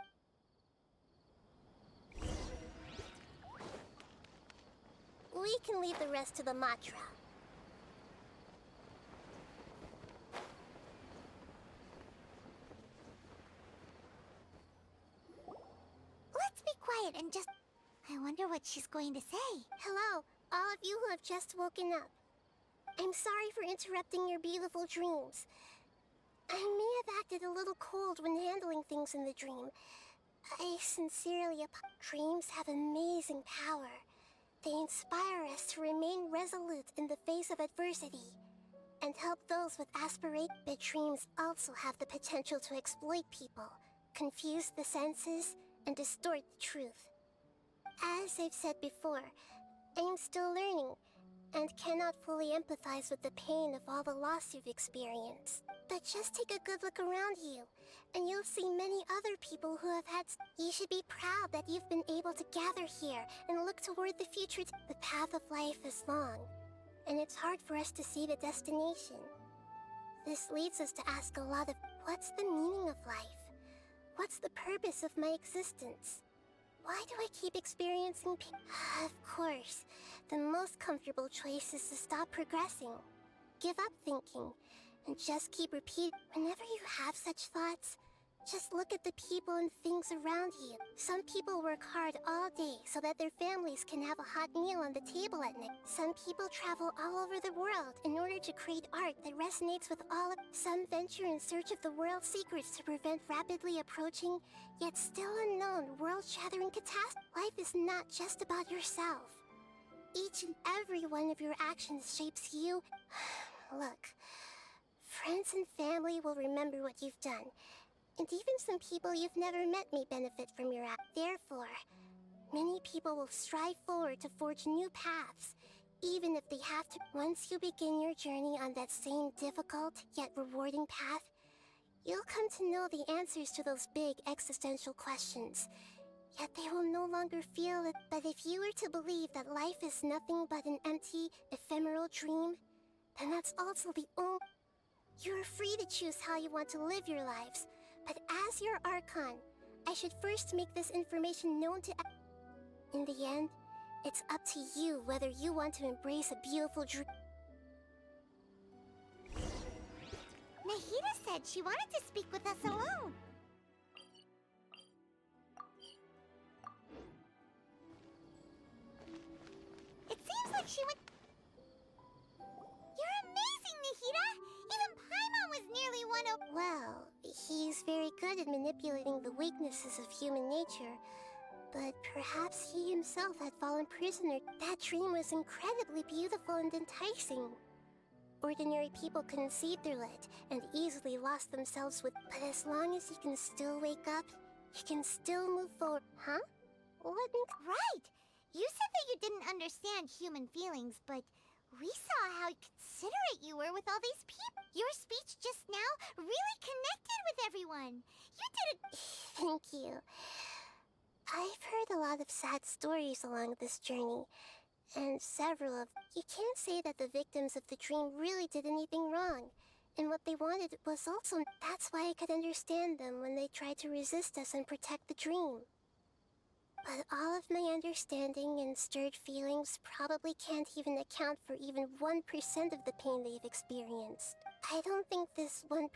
We can leave the rest to the Matra. Let's be quiet and just... I wonder what she's going to say. Hello, all of you who have just woken up. I'm sorry for interrupting your beautiful dreams. I may have acted a little cold when handling things in the dream. I sincerely Dreams have amazing power. They inspire us to remain resolute in the face of adversity and help those with aspiration. But dreams also have the potential to exploit people, confuse the senses, and distort the truth. As I've said before, I am still learning and cannot fully empathize with the pain of all the loss you've experienced. But just take a good look around you, and you'll see many other people who have had... You should be proud that you've been able to gather here and look toward the future. The path of life is long, and it's hard for us to see the destination. This leads us to ask a lot of, what's the meaning of life? What's the purpose of my existence? Why do I keep experiencing pain? Of course, the most comfortable choice is to stop progressing. Give up thinking, and just keep repeating. Whenever you have such thoughts, just look at the people and things around you. Some people work hard all day so that their families can have a hot meal on the table at night. Some people travel all over the world in order to create art that resonates with all. Some venture in search of the world's secrets to prevent rapidly approaching, yet still unknown, world-shattering catastrophe. Life is not just about yourself. Each and every one of your actions shapes you. Look, friends and family will remember what you've done. And even some people you've never met may benefit from your act. Therefore, many people will strive forward to forge new paths, even if they have to. Once you begin your journey on that same difficult yet rewarding path, you'll come to know the answers to those big existential questions. Yet they will no longer feel it. But if you were to believe that life is nothing but an empty, ephemeral dream, then that's also the only... You're free to choose how you want to live your lives. But as your Archon, I should first make this information known to... In the end, it's up to you whether you want to embrace a beautiful dream. Nahida said she wanted to speak with us alone. She went... You're amazing, Nahida! Even Paimon was nearly one of... Well, he's very good at manipulating the weaknesses of human nature. But perhaps he himself had fallen prisoner. That dream was incredibly beautiful and enticing. Ordinary people couldn't see through it and easily lost themselves with... But as long as he can still wake up, he can still move forward. Huh? What makes... Right! You said that you didn't understand human feelings, but we saw how considerate you were with all these people. Your speech just now really connected with everyone. You did it... Thank you. I've heard a lot of sad stories along this journey, and several of... You can't say that the victims of the dream really did anything wrong, and what they wanted was also... That's why I could understand them when they tried to resist us and protect the dream. But all of my understanding and stirred feelings probably can't even account for even 1% of the pain they've experienced. I don't think this 1%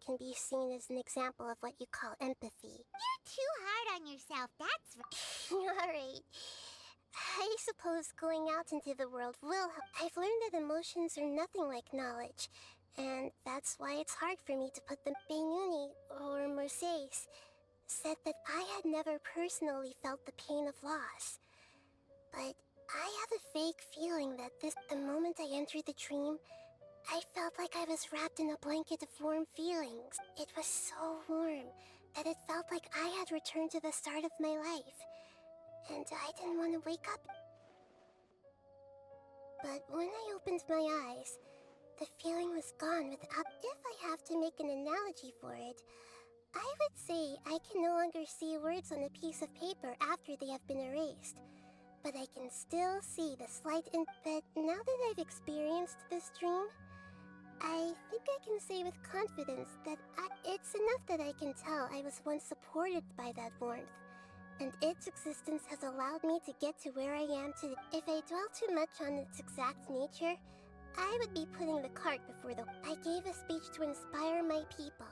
can be seen as an example of what you call empathy. You're too hard on yourself, that's right. Alright. I suppose going out into the world will help. I've learned that emotions are nothing like knowledge, and that's why it's hard for me to put them. Benuni, or Mercedes, said that I had never personally felt the pain of loss. But I have a vague feeling that the moment I entered the dream, I felt like I was wrapped in a blanket of warm feelings. It was so warm that it felt like I had returned to the start of my life. And I didn't want to wake up. But when I opened my eyes, the feeling was gone without... If I have to make an analogy for it, I would say I can no longer see words on a piece of paper after they have been erased. But I can still see the slight but now that I've experienced this dream, I think I can say with confidence that it's enough that I can tell I was once supported by that warmth. And its existence has allowed me to get to where I am today. If I dwell too much on its exact nature, I would be putting the cart before the... I gave a speech to inspire my people.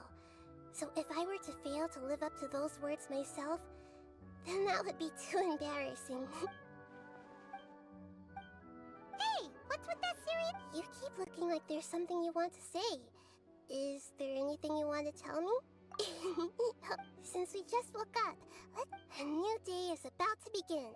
So if I were to fail to live up to those words myself, then that would be too embarrassing. Hey, what's with that serious... You keep looking like there's something you want to say. Is there anything you want to tell me? Since we just woke up, a new day is about to begin.